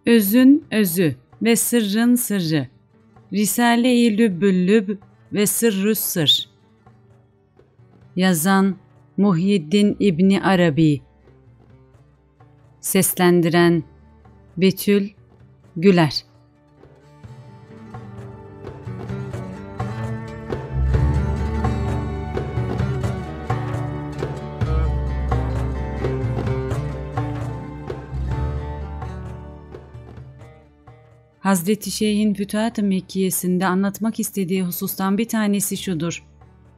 Özün özü ve sırrın sırrı. Risale-i Lübbül-Lübb ve Sırrü's Sır. Yazan Muhyiddin İbni Arabi. Seslendiren Betül Güler. Hazreti Şeyh'in Fütuhat-ı Mekkiyesinde anlatmak istediği husustan bir tanesi şudur.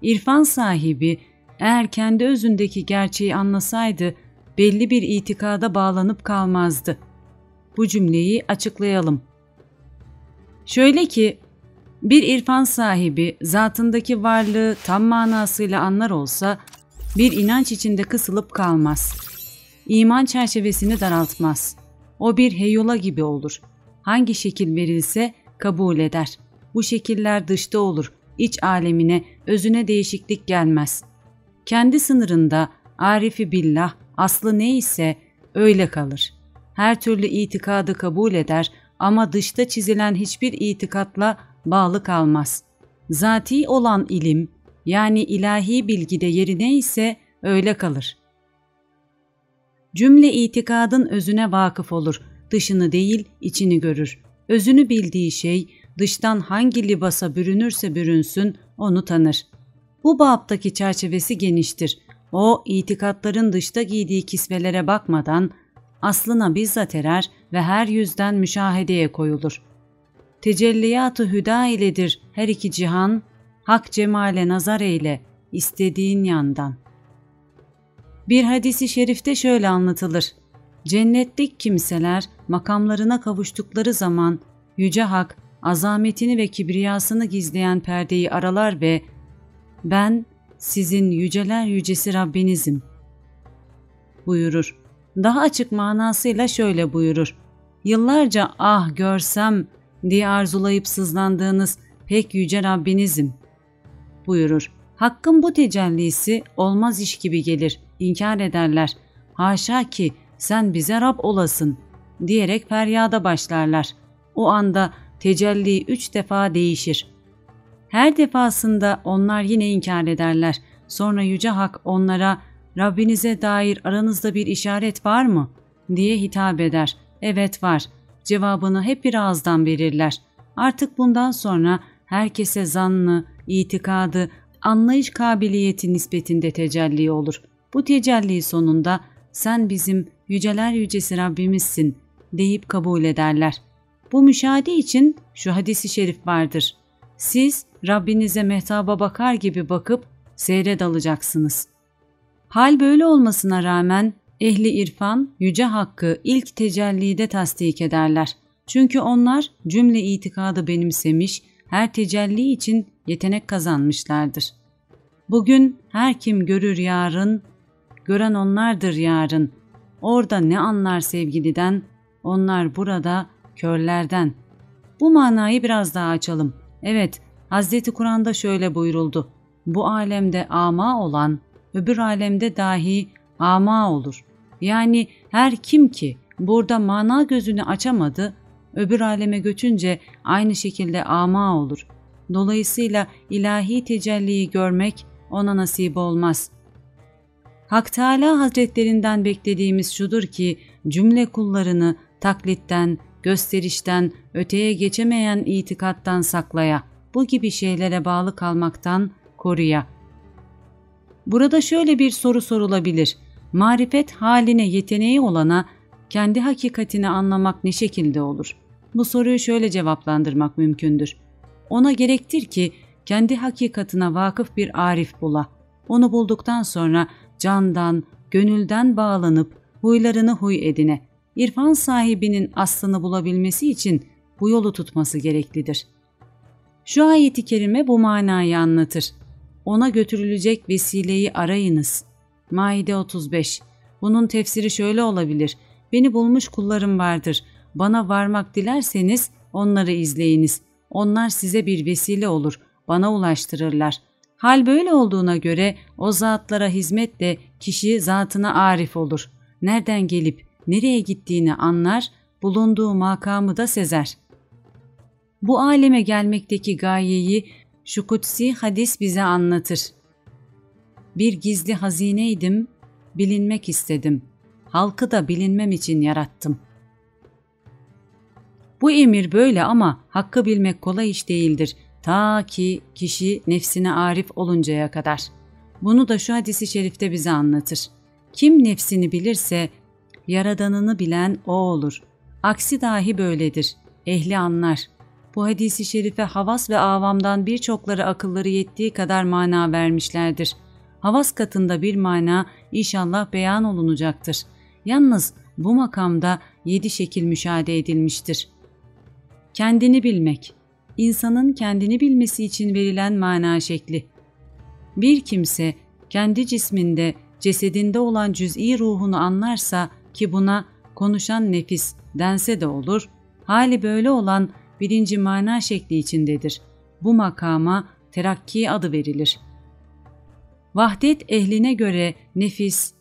İrfan sahibi eğer kendi özündeki gerçeği anlasaydı belli bir itikada bağlanıp kalmazdı. Bu cümleyi açıklayalım. Şöyle ki, bir irfan sahibi zatındaki varlığı tam manasıyla anlar olsa bir inanç içinde kısılıp kalmaz. İman çerçevesini daraltmaz. O bir heyola gibi olur. Hangi şekil verilse kabul eder. Bu şekiller dışta olur, iç alemine, özüne değişiklik gelmez. Kendi sınırında arifi billah, aslı neyse öyle kalır. Her türlü itikadı kabul eder ama dışta çizilen hiçbir itikatla bağlı kalmaz. Zati olan ilim, yani ilahi bilgide yeri neyse öyle kalır. Cümle itikadın özüne vakıf olur. Dışını değil, içini görür. Özünü bildiği şey, dıştan hangi libasa bürünürse bürünsün, onu tanır. Bu baptaki çerçevesi geniştir. O, itikatların dışta giydiği kisvelere bakmadan, aslına bizzat erer ve her yüzden müşahedeye koyulur. Tecelliyat-ı hüda iledir her iki cihan, hak cemale nazar eyle, istediğin yandan. Bir hadisi şerifte şöyle anlatılır. Cennetlik kimseler makamlarına kavuştukları zaman Yüce Hak azametini ve kibriyasını gizleyen perdeyi aralar ve "Ben sizin yüceler yücesi Rabbinizim" buyurur. Daha açık manasıyla şöyle buyurur. Yıllarca "ah görsem" diye arzulayıp sızlandığınız pek yüce Rabbinizim buyurur. Hakkın bu tecellisi olmaz iş gibi gelir, inkar ederler. Haşa ki sen bize Rab olasın diyerek feryada başlarlar. O anda tecelli 3 defa değişir. Her defasında onlar yine inkar ederler. Sonra Yüce Hak onlara Rabbinize dair aranızda bir işaret var mı diye hitap eder. Evet var. Cevabını hep bir ağızdan verirler. Artık bundan sonra herkese zannı, itikadı, anlayış kabiliyeti nispetinde tecelli olur. Bu tecelli sonunda sen bizim yüceler yücesi Rabbimizsin deyip kabul ederler. Bu müşahede için şu hadis-i şerif vardır. Siz Rabbinize mehtaba bakar gibi bakıp seyre dalacaksınız. Hal böyle olmasına rağmen ehli irfan yüce hakkı ilk tecellide tasdik ederler. Çünkü onlar cümle itikadı benimsemiş, her tecelli için yetenek kazanmışlardır. Bugün her kim görür yarın, gören onlardır yarın. Orada ne anlar sevgiliden, onlar burada körlerden. Bu manayı biraz daha açalım. Evet, Hazreti Kur'an'da şöyle buyuruldu. Bu alemde ama olan, öbür alemde dahi ama olur. Yani her kim ki burada mana gözünü açamadı, öbür aleme göçünce aynı şekilde ama olur. Dolayısıyla ilahi tecelliyi görmek ona nasip olmaz. Hak Teâlâ Hazretlerinden beklediğimiz şudur ki cümle kullarını taklitten, gösterişten, öteye geçemeyen itikattan saklaya, bu gibi şeylere bağlı kalmaktan koruya. Burada şöyle bir soru sorulabilir. Marifet haline yeteneği olana kendi hakikatini anlamak ne şekilde olur? Bu soruyu şöyle cevaplandırmak mümkündür. Ona gerektir ki kendi hakikatine vakıf bir arif bula. Onu bulduktan sonra candan, gönülden bağlanıp huylarını huy edine. İrfan sahibinin aslını bulabilmesi için bu yolu tutması gereklidir. Şu ayet-i kerime bu manayı anlatır. Ona götürülecek vesileyi arayınız. Maide 35. Bunun tefsiri şöyle olabilir. Beni bulmuş kullarım vardır. Bana varmak dilerseniz onları izleyiniz. Onlar size bir vesile olur. Bana ulaştırırlar. Hal böyle olduğuna göre o zatlara hizmetle kişi zatına arif olur. Nereden gelip nereye gittiğini anlar, bulunduğu makamı da sezer. Bu aleme gelmekteki gayeyi şu kutsi hadis bize anlatır. Bir gizli hazineydim, bilinmek istedim. Halkı da bilinmem için yarattım. Bu emir böyle ama hakkı bilmek kolay iş değildir. Ta ki kişi nefsine arif oluncaya kadar. Bunu da şu hadisi şerifte bize anlatır. Kim nefsini bilirse yaradanını bilen o olur. Aksi dahi böyledir. Ehli anlar. Bu hadisi şerife havas ve avamdan birçokları akılları yettiği kadar mana vermişlerdir. Havas katında bir mana inşallah beyan olunacaktır. Yalnız bu makamda 7 şekil müşahede edilmiştir. Kendini bilmek, insanın kendini bilmesi için verilen mana şekli. Bir kimse kendi cisminde, cesedinde olan cüz'i ruhunu anlarsa ki buna konuşan nefis dense de olur, hali böyle olan birinci mana şekli içindedir. Bu makama terakki adı verilir. Vahdet ehline göre nefis,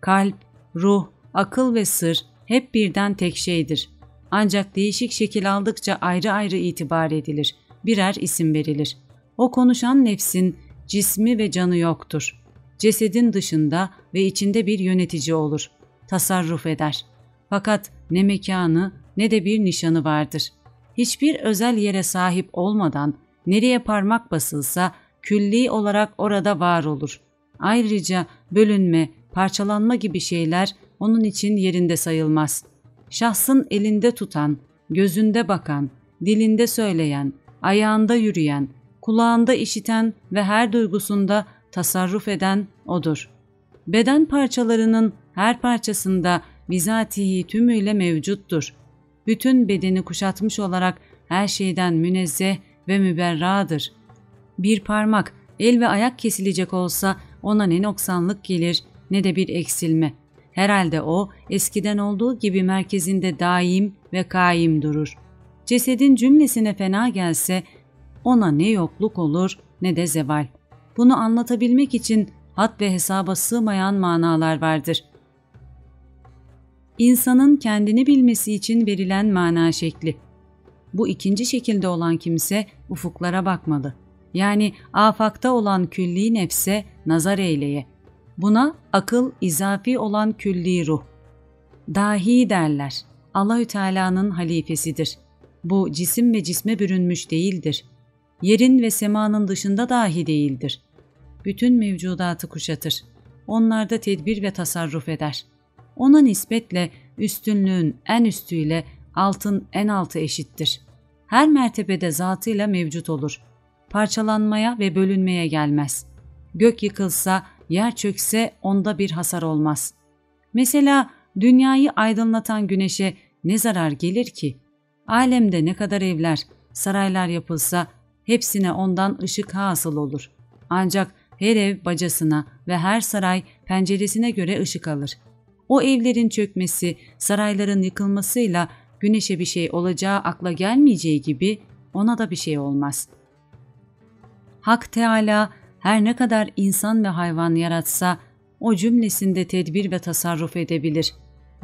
kalp, ruh, akıl ve sır hep birden tek şeydir. Ancak değişik şekil aldıkça ayrı ayrı itibar edilir, birer isim verilir. O konuşan nefsin cismi ve canı yoktur. Cesedin dışında ve içinde bir yönetici olur, tasarruf eder. Fakat ne mekanı ne de bir nişanı vardır. Hiçbir özel yere sahip olmadan nereye parmak basılsa külli olarak orada var olur. Ayrıca bölünme, parçalanma gibi şeyler onun için yerinde sayılmaz. Şahsın elinde tutan, gözünde bakan, dilinde söyleyen, ayağında yürüyen, kulağında işiten ve her duygusunda tasarruf eden odur. Beden parçalarının her parçasında bizatihi tümüyle mevcuttur. Bütün bedeni kuşatmış olarak her şeyden münezzeh ve müberradır. Bir parmak, el ve ayak kesilecek olsa ona ne noksanlık gelir ne de bir eksilme. Herhalde o eskiden olduğu gibi merkezinde daim ve kaim durur. Cesedin cümlesine fena gelse ona ne yokluk olur ne de zeval. Bunu anlatabilmek için had ve hesaba sığmayan manalar vardır. İnsanın kendini bilmesi için verilen mana şekli. Bu ikinci şekilde olan kimse ufuklara bakmalı. Yani afakta olan külli nefse nazar eyleye. Buna akıl izafi olan külli ruh. Dahi derler. Allahü Teala'nın halifesidir. Bu cisim ve cisme bürünmüş değildir. Yerin ve semanın dışında dahi değildir. Bütün mevcudatı kuşatır. Onlarda tedbir ve tasarruf eder. Ona nispetle üstünlüğün en üstüyle altın en altı eşittir. Her mertebede zatıyla mevcut olur. Parçalanmaya ve bölünmeye gelmez. Gök yıkılsa, yer çökse onda bir hasar olmaz. Mesela dünyayı aydınlatan güneşe ne zarar gelir ki? Alemde ne kadar evler, saraylar yapılsa hepsine ondan ışık hasıl olur. Ancak her ev bacasına ve her saray penceresine göre ışık alır. O evlerin çökmesi, sarayların yıkılmasıyla güneşe bir şey olacağı akla gelmeyeceği gibi ona da bir şey olmaz. Hak Teâlâ her ne kadar insan ve hayvan yaratsa o cümlesinde tedbir ve tasarruf edebilir.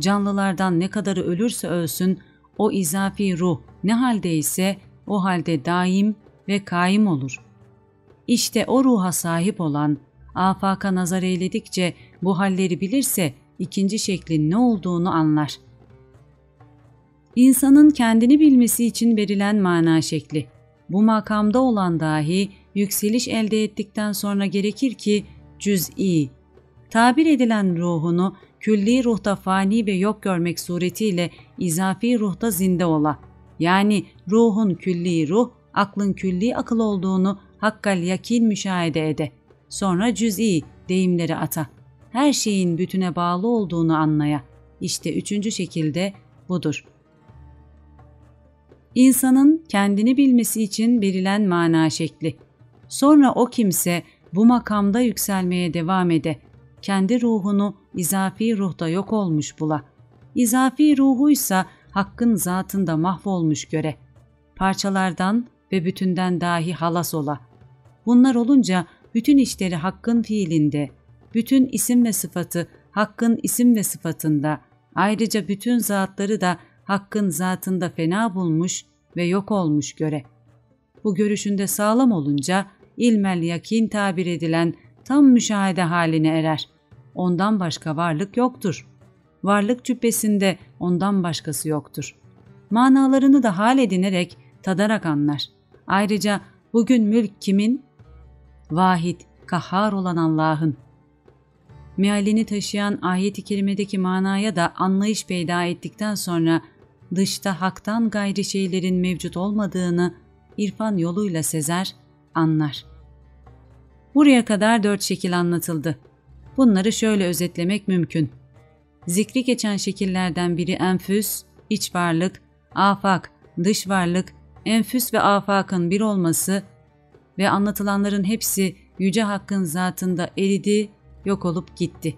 Canlılardan ne kadarı ölürse ölsün o izafi ruh ne haldeyse o halde daim ve kaim olur. İşte o ruha sahip olan afaka nazar eyledikçe bu halleri bilirse ikinci şeklin ne olduğunu anlar. İnsanın kendini bilmesi için verilen mana şekli. Bu makamda olan dahi yükseliş elde ettikten sonra gerekir ki cüz'i, tabir edilen ruhunu külli ruhta fani ve yok görmek suretiyle izafi ruhta zinde ola. Yani ruhun külli ruh, aklın külli akıl olduğunu hakkal yakin müşahede ede. Sonra cüz'i deyimleri ata. Her şeyin bütüne bağlı olduğunu anlaya. İşte üçüncü şekilde budur. İnsanın kendini bilmesi için verilen mana şekli. Sonra o kimse bu makamda yükselmeye devam ede. Kendi ruhunu izafi ruhta yok olmuş bula. İzafi ruhuysa hakkın zatında mahvolmuş göre. Parçalardan ve bütünden dahi halas ola. Bunlar olunca bütün işleri hakkın fiilinde, bütün isim ve sıfatı hakkın isim ve sıfatında, ayrıca bütün zatları da Hakk'ın zatında fena bulmuş ve yok olmuş göre. Bu görüşünde sağlam olunca ilmel yakin tabir edilen tam müşahede haline erer. Ondan başka varlık yoktur. Varlık cübbesinde ondan başkası yoktur. Manalarını da hal edinerek, tadarak anlar. Ayrıca bugün mülk kimin? Vahid, kahhar olan Allah'ın. Mealini taşıyan ayet-i kerimedeki manaya da anlayış peyda ettikten sonra dışta haktan gayri şeylerin mevcut olmadığını irfan yoluyla sezer, anlar. Buraya kadar 4 şekil anlatıldı. Bunları şöyle özetlemek mümkün. Zikri geçen şekillerden biri enfüs, iç varlık, afak, dış varlık, enfüs ve afakın bir olması ve anlatılanların hepsi Yüce Hakk'ın zatında eridi, yok olup gitti.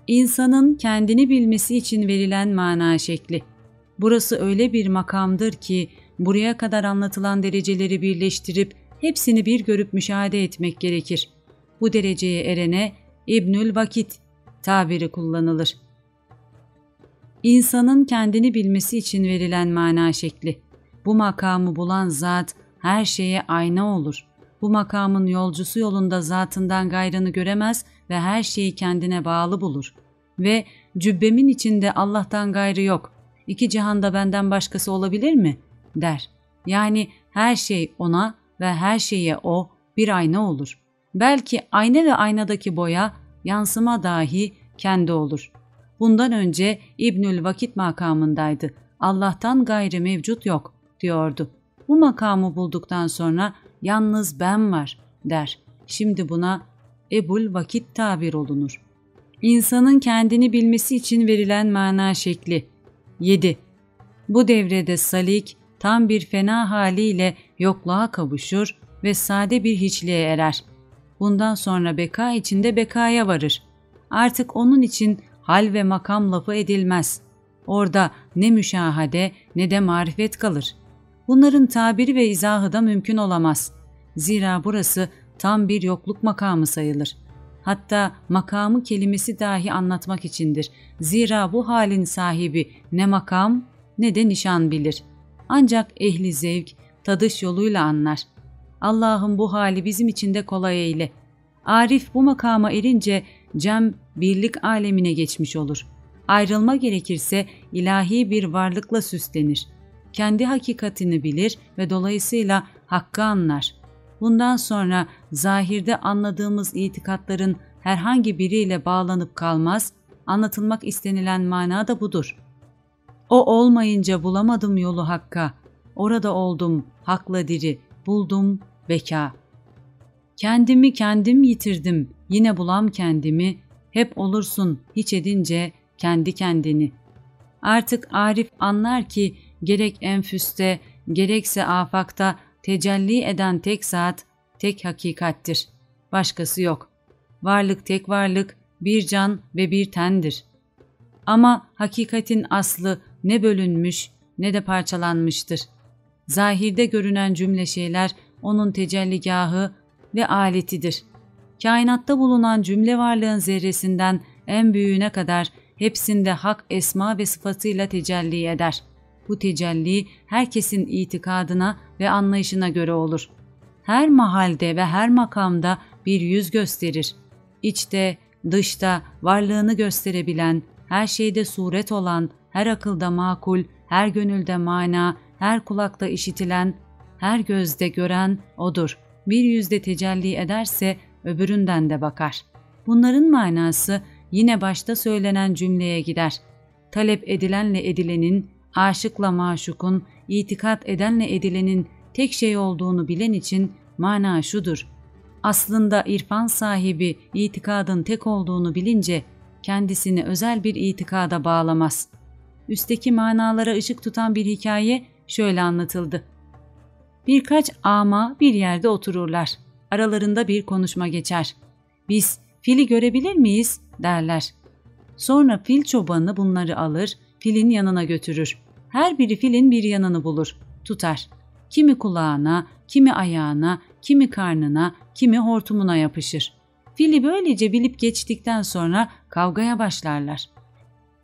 İnsanın kendini bilmesi için verilen mana şekli. Burası öyle bir makamdır ki buraya kadar anlatılan dereceleri birleştirip hepsini bir görüp müşahede etmek gerekir. Bu dereceye erene İbnül Vakit tabiri kullanılır. İnsanın kendini bilmesi için verilen mana şekli. Bu makamı bulan zat her şeye ayna olur. Bu makamın yolcusu yolunda zatından gayrını göremez ve her şeyi kendine bağlı bulur. Ve cübbemin içinde Allah'tan gayrı yok. 2 cihanda benden başkası olabilir mi? Der. Yani her şey ona ve her şeye o bir ayna olur. Belki ayna ve aynadaki boya, yansıma dahi kendi olur. Bundan önce İbnül Vakit makamındaydı. Allah'tan gayrı mevcut yok diyordu. Bu makamı bulduktan sonra yalnız ben var der. Şimdi buna Ebul Vakit tabir olunur. İnsanın kendini bilmesi için verilen mana şekli. 7. Bu devrede salik tam bir fena haliyle yokluğa kavuşur ve sade bir hiçliğe erer. Bundan sonra beka içinde bekaya varır. Artık onun için hal ve makam lafı edilmez. Orada ne müşahade ne de marifet kalır. Bunların tabiri ve izahı da mümkün olamaz. Zira burası tam bir yokluk makamı sayılır. Hatta makamı kelimesi dahi anlatmak içindir. Zira bu halin sahibi ne makam ne de nişan bilir. Ancak ehli zevk, tadış yoluyla anlar. Allah'ım bu hali bizim için de kolay eyle. Arif bu makama erince cem birlik alemine geçmiş olur. Ayrılma gerekirse ilahi bir varlıkla süslenir. Kendi hakikatini bilir ve dolayısıyla hakkı anlar. Bundan sonra zahirde anladığımız itikatların herhangi biriyle bağlanıp kalmaz, anlatılmak istenilen mana da budur. O olmayınca bulamadım yolu hakka, orada oldum hakla diri, buldum beka. Kendimi kendim yitirdim, yine bulam kendimi, hep olursun hiç edince kendi kendini. Artık Arif anlar ki gerek enfüste, gerekse afakta tecelli eden tek zat, tek hakikattir. Başkası yok. Varlık tek varlık, bir can ve bir tendir. Ama hakikatin aslı ne bölünmüş ne de parçalanmıştır. Zahirde görünen cümle şeyler onun tecelligahı ve aletidir. Kainatta bulunan cümle varlığın zerresinden en büyüğüne kadar hepsinde hak esma ve sıfatıyla tecelli eder. Bu tecelli herkesin itikadına ve anlayışına göre olur. Her mahalde ve her makamda bir yüz gösterir. İçte, dışta varlığını gösterebilen, her şeyde suret olan, her akılda makul, her gönülde mana, her kulakta işitilen, her gözde gören O'dur. Bir yüzde tecelli ederse öbüründen de bakar. Bunların manası yine başta söylenen cümleye gider. Talep edilenle edilenin, aşıkla maşukun, itikat edenle edilenin tek şey olduğunu bilen için mana şudur. Aslında irfan sahibi itikadın tek olduğunu bilince kendisini özel bir itikada bağlamaz. Üstteki manalara ışık tutan bir hikaye şöyle anlatıldı. Birkaç ama bir yerde otururlar. Aralarında bir konuşma geçer. Biz fili görebilir miyiz derler. Sonra fil çobanı bunları alır, filin yanına götürür. Her biri filin bir yanını bulur, tutar. Kimi kulağına, kimi ayağına, kimi karnına, kimi hortumuna yapışır. Fili böylece bilip geçtikten sonra kavgaya başlarlar.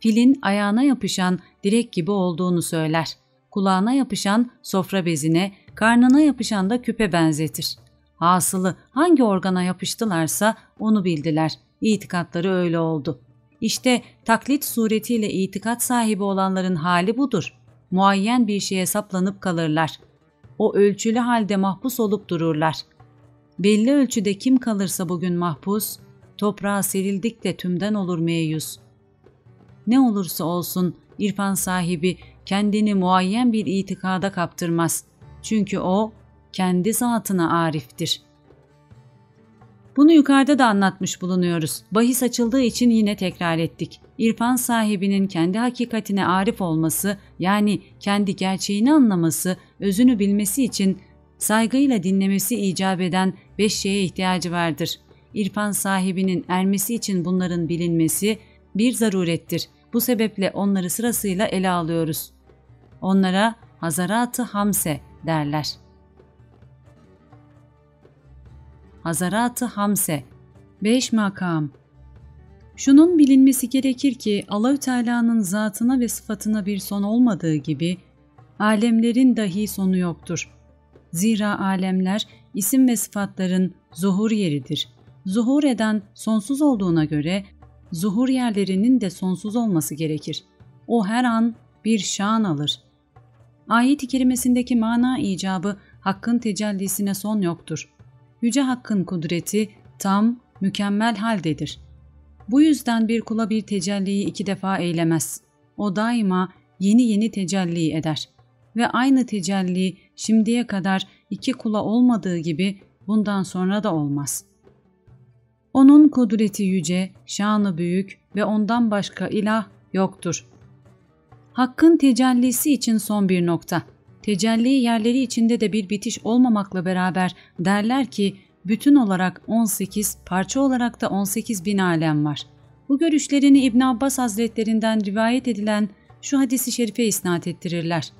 Filin ayağına yapışan direk gibi olduğunu söyler. Kulağına yapışan sofra bezine, karnına yapışan da küpe benzetir. Hasılı hangi organa yapıştılarsa onu bildiler. İtikatları öyle oldu. İşte taklit suretiyle itikat sahibi olanların hali budur. Muayyen bir şeye saplanıp kalırlar. O ölçülü halde mahpus olup dururlar. Belli ölçüde kim kalırsa bugün mahpus, toprağa serildikçe tümden olur meyus. Ne olursa olsun irfan sahibi kendini muayyen bir itikada kaptırmaz. Çünkü o kendi zatına ariftir. Bunu yukarıda da anlatmış bulunuyoruz. Bahis açıldığı için yine tekrar ettik. İrfan sahibinin kendi hakikatine arif olması, yani kendi gerçeğini anlaması, özünü bilmesi için saygıyla dinlemesi icap eden 5 şeye ihtiyacı vardır. İrfan sahibinin ermesi için bunların bilinmesi bir zarurettir. Bu sebeple onları sırasıyla ele alıyoruz. Onlara Hazarat-ı Hamse derler. Hazarat-ı Hamse 5 makam. Şunun bilinmesi gerekir ki Allahü Teala'nın zatına ve sıfatına bir son olmadığı gibi alemlerin dahi sonu yoktur. Zira alemler isim ve sıfatların zuhur yeridir. Zuhur eden sonsuz olduğuna göre zuhur yerlerinin de sonsuz olması gerekir. O her an bir şan alır. Ayet-i kerimesindeki mana icabı Hakk'ın tecellisine son yoktur. Yüce Hakk'ın kudreti tam, mükemmel haldedir. Bu yüzden bir kula bir tecelliyi 2 defa eylemez. O daima yeni yeni tecelli eder. Ve aynı tecelli şimdiye kadar 2 kula olmadığı gibi bundan sonra da olmaz. Onun kudreti yüce, şanı büyük ve ondan başka ilah yoktur. Hakkın tecellisi için son bir nokta. Tecelli yerleri içinde de bir bitiş olmamakla beraber derler ki bütün olarak 18, parça olarak da 18 bin alem var. Bu görüşlerini İbn Abbas Hazretlerinden rivayet edilen şu hadisi şerife isnat ettirirler.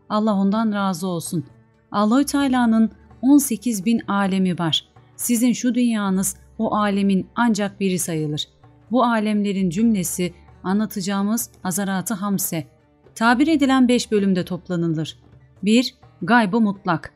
Allah ondan razı olsun. Allahü Teala'nın 18 bin alemi var. Sizin şu dünyanız o alemin ancak biri sayılır. Bu alemlerin cümlesi anlatacağımız Hazarat-ı Hamse. Tabir edilen 5 bölümde toplanılır. 1. Gayb-ı mutlak.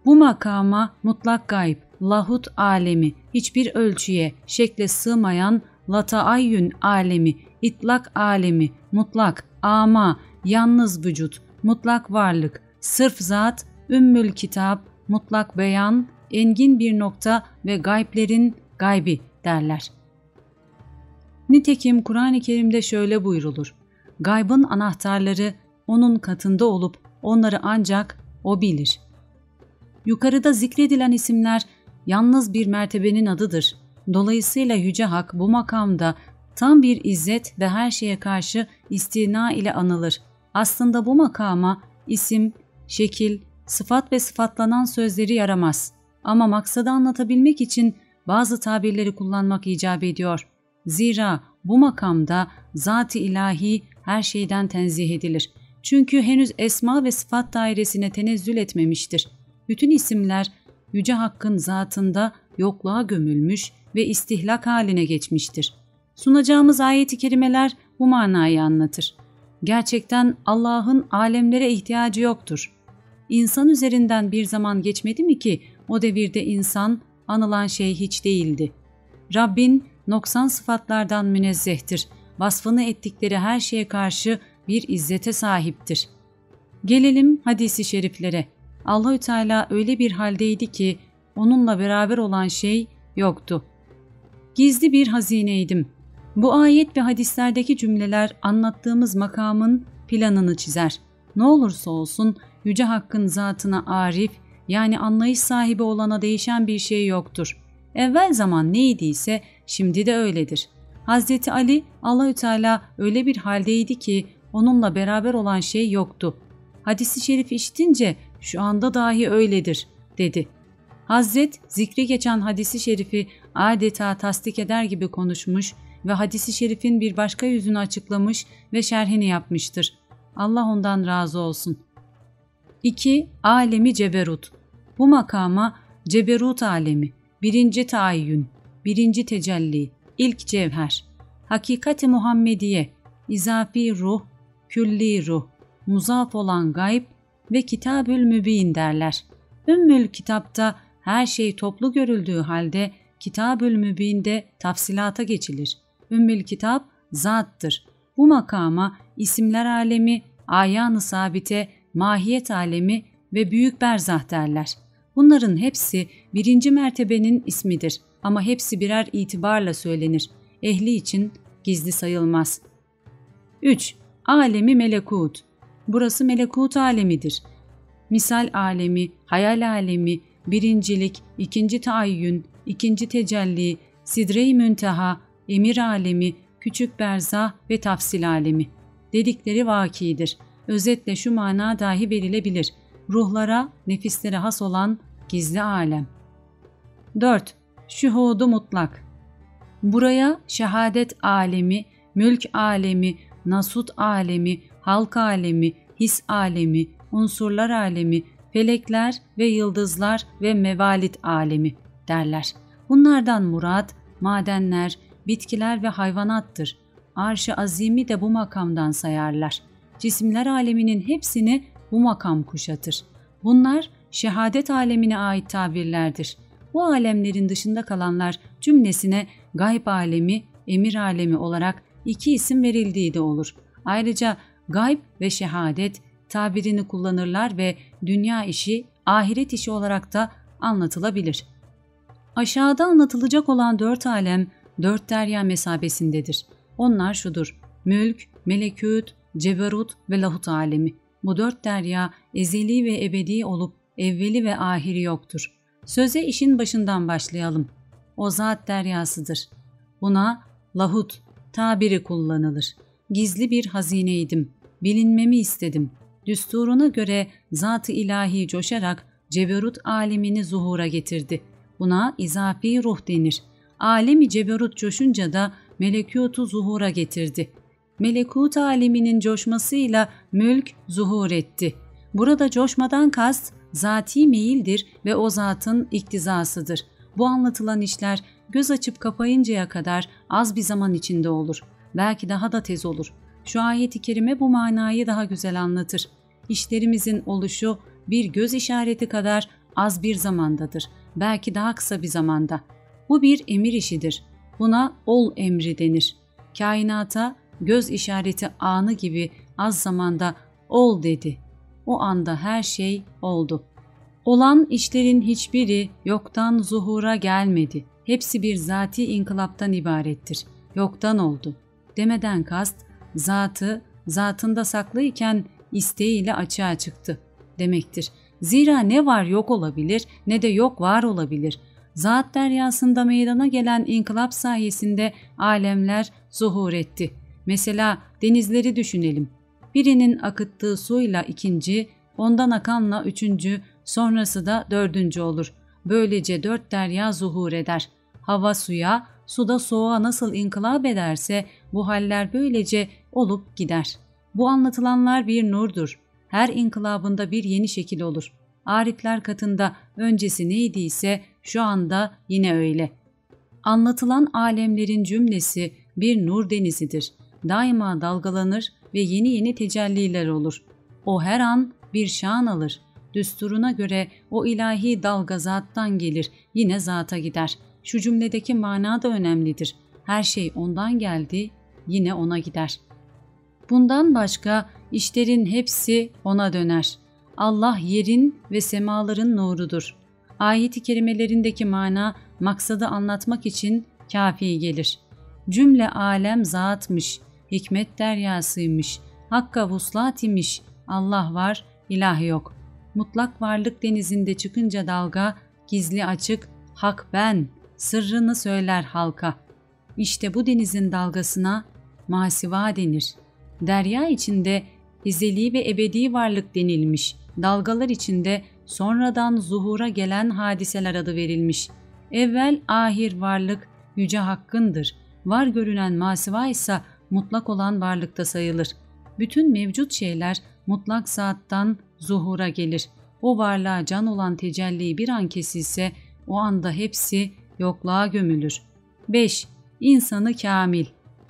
Bu makama mutlak gayb, lahut alemi, hiçbir ölçüye, şekle sığmayan lataayyün alemi, itlak alemi, mutlak, ama, yalnız vücut, mutlak varlık, sırf zat, ümmül kitap, mutlak beyan, engin bir nokta ve gayblerin gaybi derler. Nitekim Kur'an-ı Kerim'de şöyle buyrulur. Gaybın anahtarları onun katında olup onları ancak o bilir. Yukarıda zikredilen isimler yalnız bir mertebenin adıdır. Dolayısıyla Yüce Hak bu makamda tam bir izzet ve her şeye karşı istina ile anılır. Aslında bu makama isim, şekil, sıfat ve sıfatlanan sözleri yaramaz. Ama maksadı anlatabilmek için bazı tabirleri kullanmak icap ediyor. Zira bu makamda zat-ı ilahi her şeyden tenzih edilir. Çünkü henüz esma ve sıfat dairesine tenezzül etmemiştir. Bütün isimler Yüce Hakk'ın zatında yokluğa gömülmüş ve istihlak haline geçmiştir. Sunacağımız ayet-i kerimeler bu manayı anlatır. Gerçekten Allah'ın alemlere ihtiyacı yoktur. İnsan üzerinden bir zaman geçmedi mi ki o devirde insan anılan şey hiç değildi. Rabbin noksan sıfatlardan münezzehtir. Vasfını ettikleri her şeye karşı bir izzete sahiptir. Gelelim hadisi şeriflere. Allahü Teala öyle bir haldeydi ki onunla beraber olan şey yoktu. Gizli bir hazineydim. Bu ayet ve hadislerdeki cümleler anlattığımız makamın planını çizer. Ne olursa olsun Yüce Hakk'ın zatına arif, yani anlayış sahibi olana değişen bir şey yoktur. Evvel zaman neydiyse şimdi de öyledir. Hazreti Ali, Allahü Teala öyle bir haldeydi ki onunla beraber olan şey yoktu. Hadis-i şerif işitince şu anda dahi öyledir dedi. Hazret zikri geçen hadis-i şerifi adeta tasdik eder gibi konuşmuş ve hadis-i şerifin bir başka yüzünü açıklamış ve şerhini yapmıştır. Allah ondan razı olsun. 2. Alemi Ceberut. Bu makama Ceberut alemi, 1. taayyün, 1. tecelli, ilk cevher. Hakikati Muhammediye, izafi ruh, külli ruh, muzaf olan gayb ve Kitab-ül Mübin derler. Ümmül Kitap'ta her şey toplu görüldüğü halde Kitab-ül Mübin'de tafsilata geçilir. Ümmül Kitap zattır. Bu makama isimler alemi, ayan-ı sabite, mahiyet alemi ve büyük berzah derler. Bunların hepsi birinci mertebenin ismidir ama hepsi birer itibarla söylenir. Ehli için gizli sayılmaz. 3. Alemi melekut. Burası melekut alemidir. Misal alemi, hayal alemi, birincilik, ikinci taayyün, ikinci tecelli, sidre-i münteha, emir alemi, küçük berzah ve tafsil alemi dedikleri vakidir. Özetle şu mana dahi verilebilir. Ruhlara, nefislere has olan gizli alem. 4. Şuhudu mutlak. Buraya şehadet alemi, mülk alemi, nasut alemi, halk alemi, his alemi, unsurlar alemi, felekler ve yıldızlar ve mevalit alemi derler. Bunlardan murad, madenler, bitkiler ve hayvanattır. Arş-ı azimi de bu makamdan sayarlar. Cisimler aleminin hepsini bu makam kuşatır. Bunlar şehadet alemine ait tabirlerdir. Bu alemlerin dışında kalanlar cümlesine gayb alemi, emir alemi olarak iki isim verildiği de olur. Ayrıca gayb ve şehadet tabirini kullanırlar ve dünya işi, ahiret işi olarak da anlatılabilir. Aşağıda anlatılacak olan 4 alem 4 derya mesabesindedir. Onlar şudur: mülk, melekut, ceberut ve lahut alemi. Bu 4 derya ezeli ve ebedi olup evveli ve ahiri yoktur. Söze işin başından başlayalım. O zat deryasıdır. Buna lahut tabiri kullanılır. Gizli bir hazineydim. Bilinmemi istedim. Düsturuna göre zat-ı ilahi coşarak ceberut alemini zuhura getirdi. Buna izafi ruh denir. Alemi ceberut coşunca da melekutu zuhura getirdi. Melekut aleminin coşmasıyla mülk zuhur etti. Burada coşmadan kast zati meyildir ve o zatın iktizasıdır. Bu anlatılan işler göz açıp kapayıncaya kadar az bir zaman içinde olur. Belki daha da tez olur. Şu ayet-i kerime bu manayı daha güzel anlatır. İşlerimizin oluşu bir göz işareti kadar az bir zamandadır. Belki daha kısa bir zamanda. Bu bir emir işidir. Buna ol emri denir. Kainata göz işareti anı gibi az zamanda ol dedi. O anda her şey oldu. Olan işlerin hiçbiri yoktan zuhura gelmedi. Hepsi bir zati inkılaptan ibarettir. Yoktan oldu. Demeden kast, zatı zatında saklıyken isteğiyle açığa çıktı demektir. Zira ne var yok olabilir ne de yok var olabilir. Zat deryasında meydana gelen inkılap sayesinde alemler zuhur etti. Mesela denizleri düşünelim. Birinin akıttığı suyla ikinci, ondan akanla üçüncü, sonrası da dördüncü olur. Böylece 4 derya zuhur eder. Hava suya, suda soğuğa nasıl inkılap ederse bu haller böylece olup gider. Bu anlatılanlar bir nurdur. Her inkılabında bir yeni şekil olur. Arifler katında öncesi neydiyse şu anda yine öyle. Anlatılan alemlerin cümlesi bir nur denizidir. Daima dalgalanır ve yeni yeni tecelliler olur. O her an bir şan alır. Düsturuna göre o ilahi dalga zattan gelir, yine zata gider. Şu cümledeki mana da önemlidir. Her şey ondan geldi, yine ona gider. Bundan başka işlerin hepsi ona döner. Allah yerin ve semaların nurudur. Ayet-i kerimelerindeki mana maksadı anlatmak için kafi gelir. Cümle alem zatmış, hikmet deryasıymış, hakka vuslat imiş, Allah var, ilah yok. Mutlak varlık denizinde çıkınca dalga, gizli açık, hak ben, sırrını söyler halka. İşte bu denizin dalgasına masiva denir. Derya içinde ezeli ve ebedi varlık denilmiş. Dalgalar içinde sonradan zuhura gelen hadiseler adı verilmiş. Evvel ahir varlık yüce hakkındır. Var görünen masiva ise mutlak olan varlıkta sayılır. Bütün mevcut şeyler mutlak zattan zuhura gelir. O varlığa can olan tecelli bir an kesilse o anda hepsi yokluğa gömülür. 5. İnsanı kamil.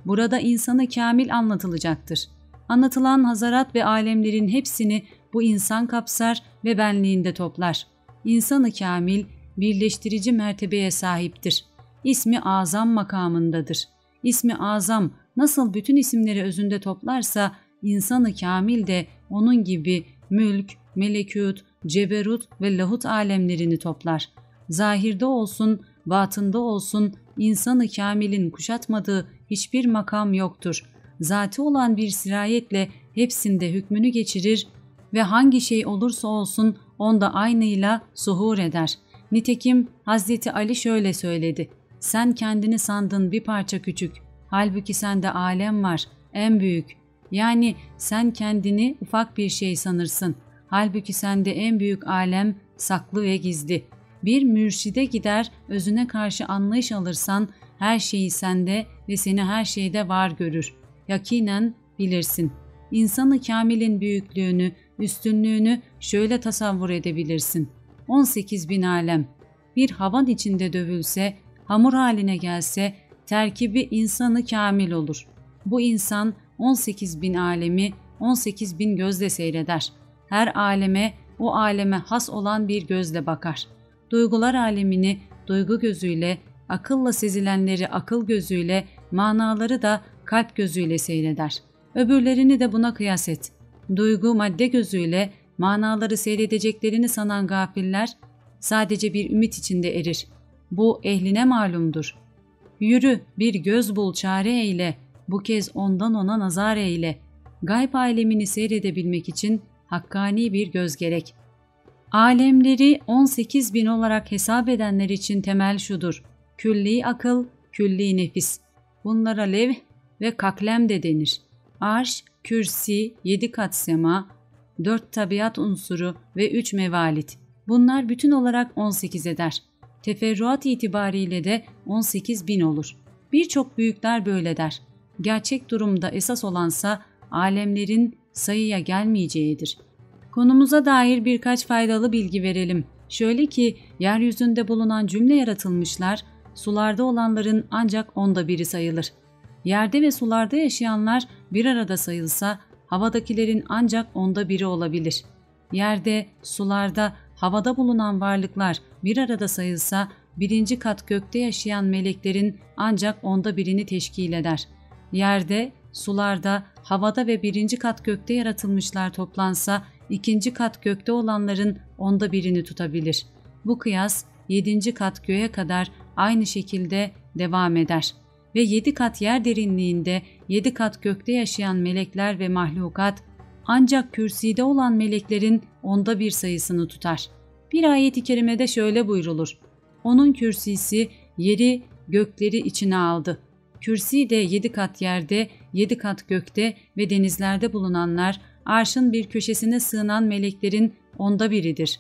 burada insanı kamil anlatılacaktır. Anlatılan hazarat ve alemlerin hepsini bu insan kapsar ve benliğinde toplar. İnsanı kamil, birleştirici mertebeye sahiptir. İsmi azam makamındadır. İsmi azam nasıl bütün isimleri özünde toplarsa, insanı kamil de onun gibi mülk, melekut, ceberut ve lahut alemlerini toplar. Zahirde olsun, batında olsun insanı kamilin kuşatmadığı hiçbir makam yoktur. Zati olan bir sirayetle hepsinde hükmünü geçirir ve hangi şey olursa olsun onda aynıyla zuhur eder. Nitekim Hazreti Ali şöyle söyledi: "Sen kendini sandın bir parça küçük, halbuki sende alem var, en büyük. Yani sen kendini ufak bir şey sanırsın, halbuki sende en büyük alem saklı ve gizli. Bir mürşide gider özüne karşı anlayış alırsan her şeyi sende ve seni her şeyde var görür. Yakinen bilirsin. İnsanı kamilin büyüklüğünü, üstünlüğünü şöyle tasavvur edebilirsin. 18.000 alem bir havan içinde dövülse, hamur haline gelse terkibi insanı kamil olur. Bu insan 18.000 alemi 18.000 gözle seyreder. Her aleme o aleme has olan bir gözle bakar. Duygular alemini duygu gözüyle, akılla sezilenleri akıl gözüyle, manaları da kalp gözüyle seyreder. Öbürlerini de buna kıyas et. Duygu madde gözüyle manaları seyredeceklerini sanan gafiller sadece bir ümit içinde erir. Bu ehline malumdur. Yürü bir göz bul çare eyle, bu kez ondan ona nazar eyle. Gayb alemini seyredebilmek için hakkani bir göz gerek. Alemleri 18.000 olarak hesap edenler için temel şudur: külli akıl, külli nefis. Bunlara levh ve kaklem de denir. Arş, kürsi, 7 kat sema, 4 tabiat unsuru ve 3 mevalit. Bunlar bütün olarak 18 eder. Teferruat itibariyle de 18.000 olur. Birçok büyükler böyle der. Gerçek durumda esas olansa alemlerin sayıya gelmeyeceğidir. Konumuza dair birkaç faydalı bilgi verelim. Şöyle ki, yeryüzünde bulunan cümle yaratılmışlar, sularda olanların ancak 1/10 sayılır. Yerde ve sularda yaşayanlar bir arada sayılsa, havadakilerin ancak 1/10 olabilir. Yerde, sularda, havada bulunan varlıklar bir arada sayılsa, 1. kat gökte yaşayan meleklerin ancak 1/10'ını teşkil eder. Yerde, sularda, havada ve 1. kat gökte yaratılmışlar toplansa, 2. kat gökte olanların 1/10'ını tutabilir. Bu kıyas 7. kat göğe kadar aynı şekilde devam eder. Ve 7 kat yer derinliğinde 7 kat gökte yaşayan melekler ve mahlukat ancak kürside olan meleklerin 1/10 sayısını tutar. Bir ayet-i kerimede şöyle buyrulur: onun kürsisi yeri gökleri içine aldı. Kürsi de 7 kat yerde, 7 kat gökte ve denizlerde bulunanlar arşın bir köşesine sığınan meleklerin 1/10'idir.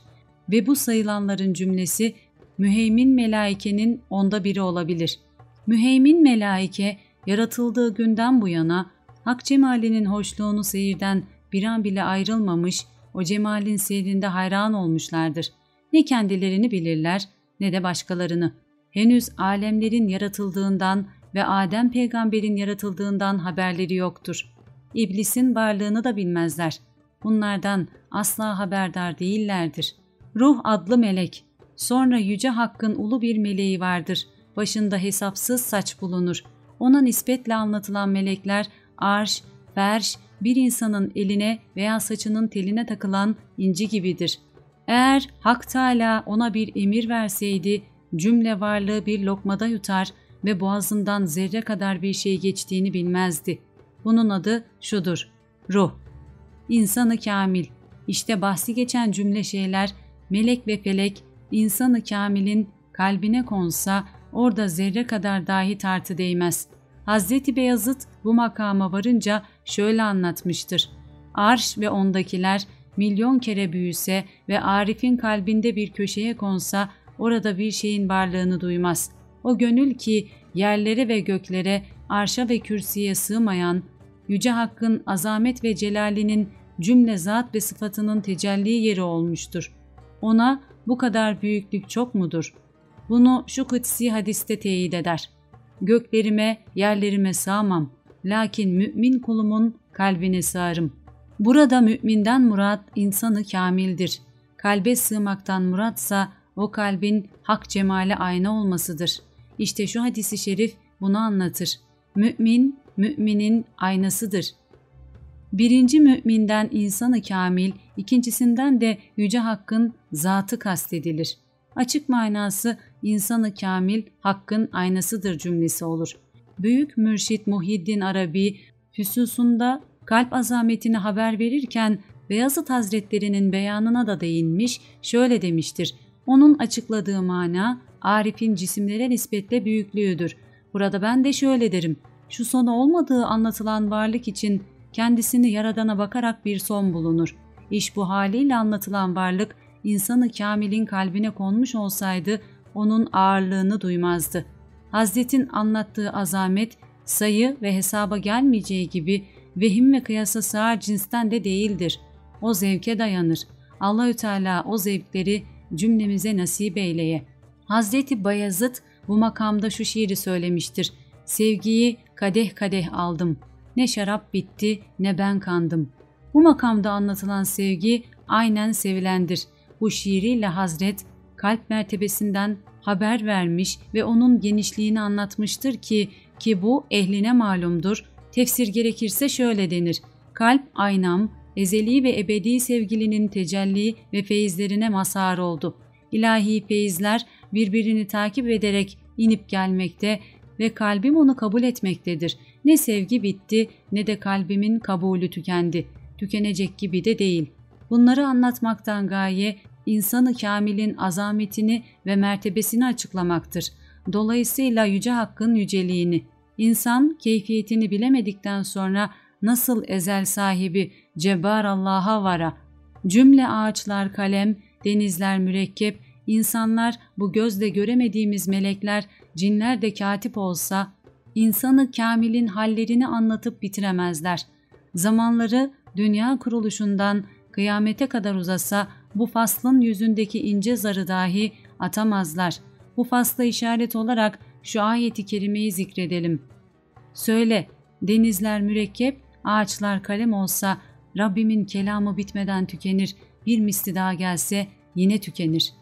Ve bu sayılanların cümlesi müheymin melaikenin 1/10 olabilir. Müheymin melaike yaratıldığı günden bu yana Hak cemalinin hoşluğunu seyirden bir an bile ayrılmamış, o cemalin seyrinde hayran olmuşlardır. Ne kendilerini bilirler ne de başkalarını. Henüz alemlerin yaratıldığından ve Adem peygamberin yaratıldığından haberleri yoktur. İblisin varlığını da bilmezler. Bunlardan asla haberdar değillerdir. Ruh adlı melek. Sonra Yüce Hakk'ın ulu bir meleği vardır. Başında hesapsız saç bulunur. Ona nispetle anlatılan melekler arş, ferş, bir insanın eline veya saçının teline takılan inci gibidir. Eğer Hak Teâlâ ona bir emir verseydi, cümle varlığı bir lokmada yutar ve boğazından zerre kadar bir şey geçtiğini bilmezdi. Bunun adı şudur: ruh. İnsanı kamil. İşte bahsi geçen cümle şeyler, melek ve felek, insanı kamilin kalbine konsa orada zerre kadar dahi tartı değmez. Hazreti Beyazıt bu makama varınca şöyle anlatmıştır: arş ve ondakiler milyon kere büyüse ve Arif'in kalbinde bir köşeye konsa orada bir şeyin varlığını duymaz. O gönül ki yerlere ve göklere, arşa ve kürsüye sığmayan, Yüce Hakk'ın azamet ve celalinin cümle zat ve sıfatının tecelli yeri olmuştur. Ona bu kadar büyüklük çok mudur? Bunu şu kutsi hadiste teyit eder: göklerime, yerlerime sığamam. lakin mümin kulumun kalbine sığarım. Burada müminden murat insanı kamildir. Kalbe sığmaktan muratsa o kalbin hak cemale ayna olmasıdır. İşte şu hadisi şerif bunu anlatır. Mümin, müminin aynasıdır. Birinci müminden insanı kamil, ikincisinden de Yüce Hakk'ın zatı kastedilir. Açık manası insanı kamil, Hakk'ın aynasıdır cümlesi olur. Büyük Mürşid Muhyiddin Arabi, Füsusunda kalp azametini haber verirken Beyazıt Hazretleri'nin beyanına da değinmiş, şöyle demiştir. Onun açıkladığı mana, Arif'in cisimlere nispetle büyüklüğüdür. Burada ben de şöyle derim, şu sonu olmadığı anlatılan varlık için kendisini Yaradan'a bakarak bir son bulunur. İş bu haliyle anlatılan varlık, insanı kamilin kalbine konmuş olsaydı onun ağırlığını duymazdı. Hazretin anlattığı azamet, sayı ve hesaba gelmeyeceği gibi vehim ve kıyasa sığar cinsten de değildir. O zevke dayanır. Allahü Teala o zevkleri cümlemize nasip eyleye. Hazreti Bayezid bu makamda şu şiiri söylemiştir. Sevgiyi kadeh kadeh aldım. Ne şarap bitti ne ben kandım. Bu makamda anlatılan sevgi aynen sevilendir. Bu şiiriyle Hazret kalp mertebesinden haber vermiş ve onun genişliğini anlatmıştır ki bu ehline malumdur. Tefsir gerekirse şöyle denir. Kalp aynam, ezeli ve ebedi sevgilinin tecelli ve feyizlerine mazhar oldu. İlahi feyizler birbirini takip ederek inip gelmekte ve kalbim onu kabul etmektedir. Ne sevgi bitti ne de kalbimin kabulü tükendi. Tükenecek gibi de değil. Bunları anlatmaktan gaye insanı kamilin azametini ve mertebesini açıklamaktır. Dolayısıyla Yüce Hakk'ın yüceliğini. İnsan keyfiyetini bilemedikten sonra nasıl ezel sahibi Cebbar Allah'a vara? Cümle ağaçlar kalem, denizler mürekkep, insanlar bu gözle göremediğimiz melekler, cinler de katip olsa, insanı kamilin hallerini anlatıp bitiremezler. Zamanları dünya kuruluşundan kıyamete kadar uzasa bu faslın yüzündeki ince zarı dahi atamazlar. Bu fasla işaret olarak şu ayeti kerimeyi zikredelim. Söyle, denizler mürekkep, ağaçlar kalem olsa Rabbimin kelamı bitmeden tükenir, bir misli daha gelse yine tükenir.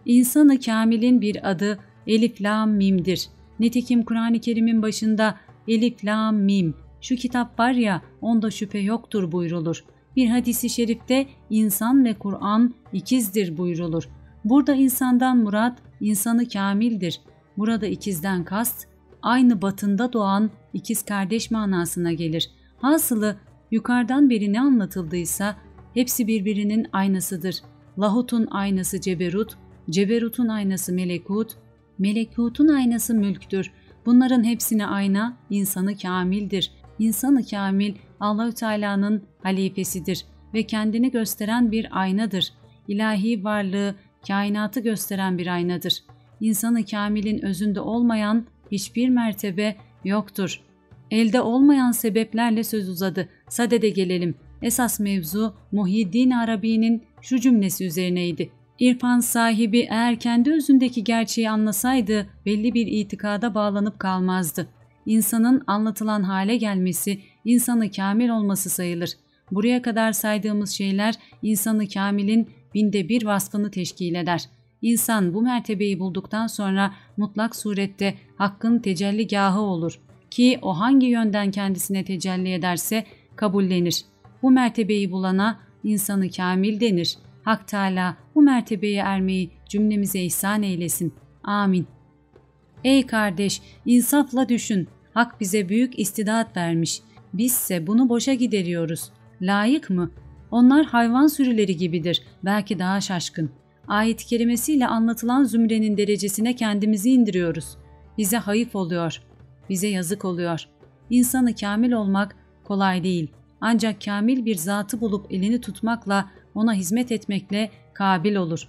İnsanı kamilin bir adı Elif Lam Mim'dir. Nitekim Kur'an-ı Kerim'in başında Elif Lam Mim, şu kitap var ya onda şüphe yoktur buyrulur. Bir hadisi şerifte insan ve Kur'an ikizdir buyrulur. Burada insandan murat insanı kamildir. Burada ikizden kast aynı batında doğan ikiz kardeş manasına gelir. Hasılı yukarıdan beri ne anlatıldıysa hepsi birbirinin aynasıdır. Lahut'un aynası Ceberut, Ceberut'un aynası Melekut, Melekut'un aynası Mülk'tür. Bunların hepsine ayna insanı kamildir. İnsanı kamil Allahü Teala'nın halifesidir ve kendini gösteren bir aynadır. İlahi varlığı kainatı gösteren bir aynadır. İnsanı kamilin özünde olmayan hiçbir mertebe yoktur. Elde olmayan sebeplerle söz uzadı. Sadede gelelim. Esas mevzu Muhyiddin Arabi'nin şu cümlesi üzerineydi. İrfan sahibi eğer kendi özündeki gerçeği anlasaydı belli bir itikada bağlanıp kalmazdı. İnsanın anlatılan hale gelmesi, insanı kamil olması sayılır. Buraya kadar saydığımız şeyler insanı kamilin binde bir vasfını teşkil eder. İnsan bu mertebeyi bulduktan sonra mutlak surette Hakk'ın tecelligahı olur ki o hangi yönden kendisine tecelli ederse kabullenir. Bu mertebeyi bulana insanı kamil denir. Hak Teala bu mertebeye ermeyi cümlemize ihsan eylesin. Amin. Ey kardeş, insafla düşün. Hak bize büyük istidat vermiş. Bizse bunu boşa gideriyoruz. Layık mı? Onlar hayvan sürüleri gibidir. Belki daha şaşkın. Ayet-i kerimesiyle anlatılan zümrenin derecesine kendimizi indiriyoruz. Bize hayıf oluyor. Bize yazık oluyor. İnsanı kamil olmak kolay değil. Ancak kamil bir zatı bulup elini tutmakla, ona hizmet etmekle kabil olur.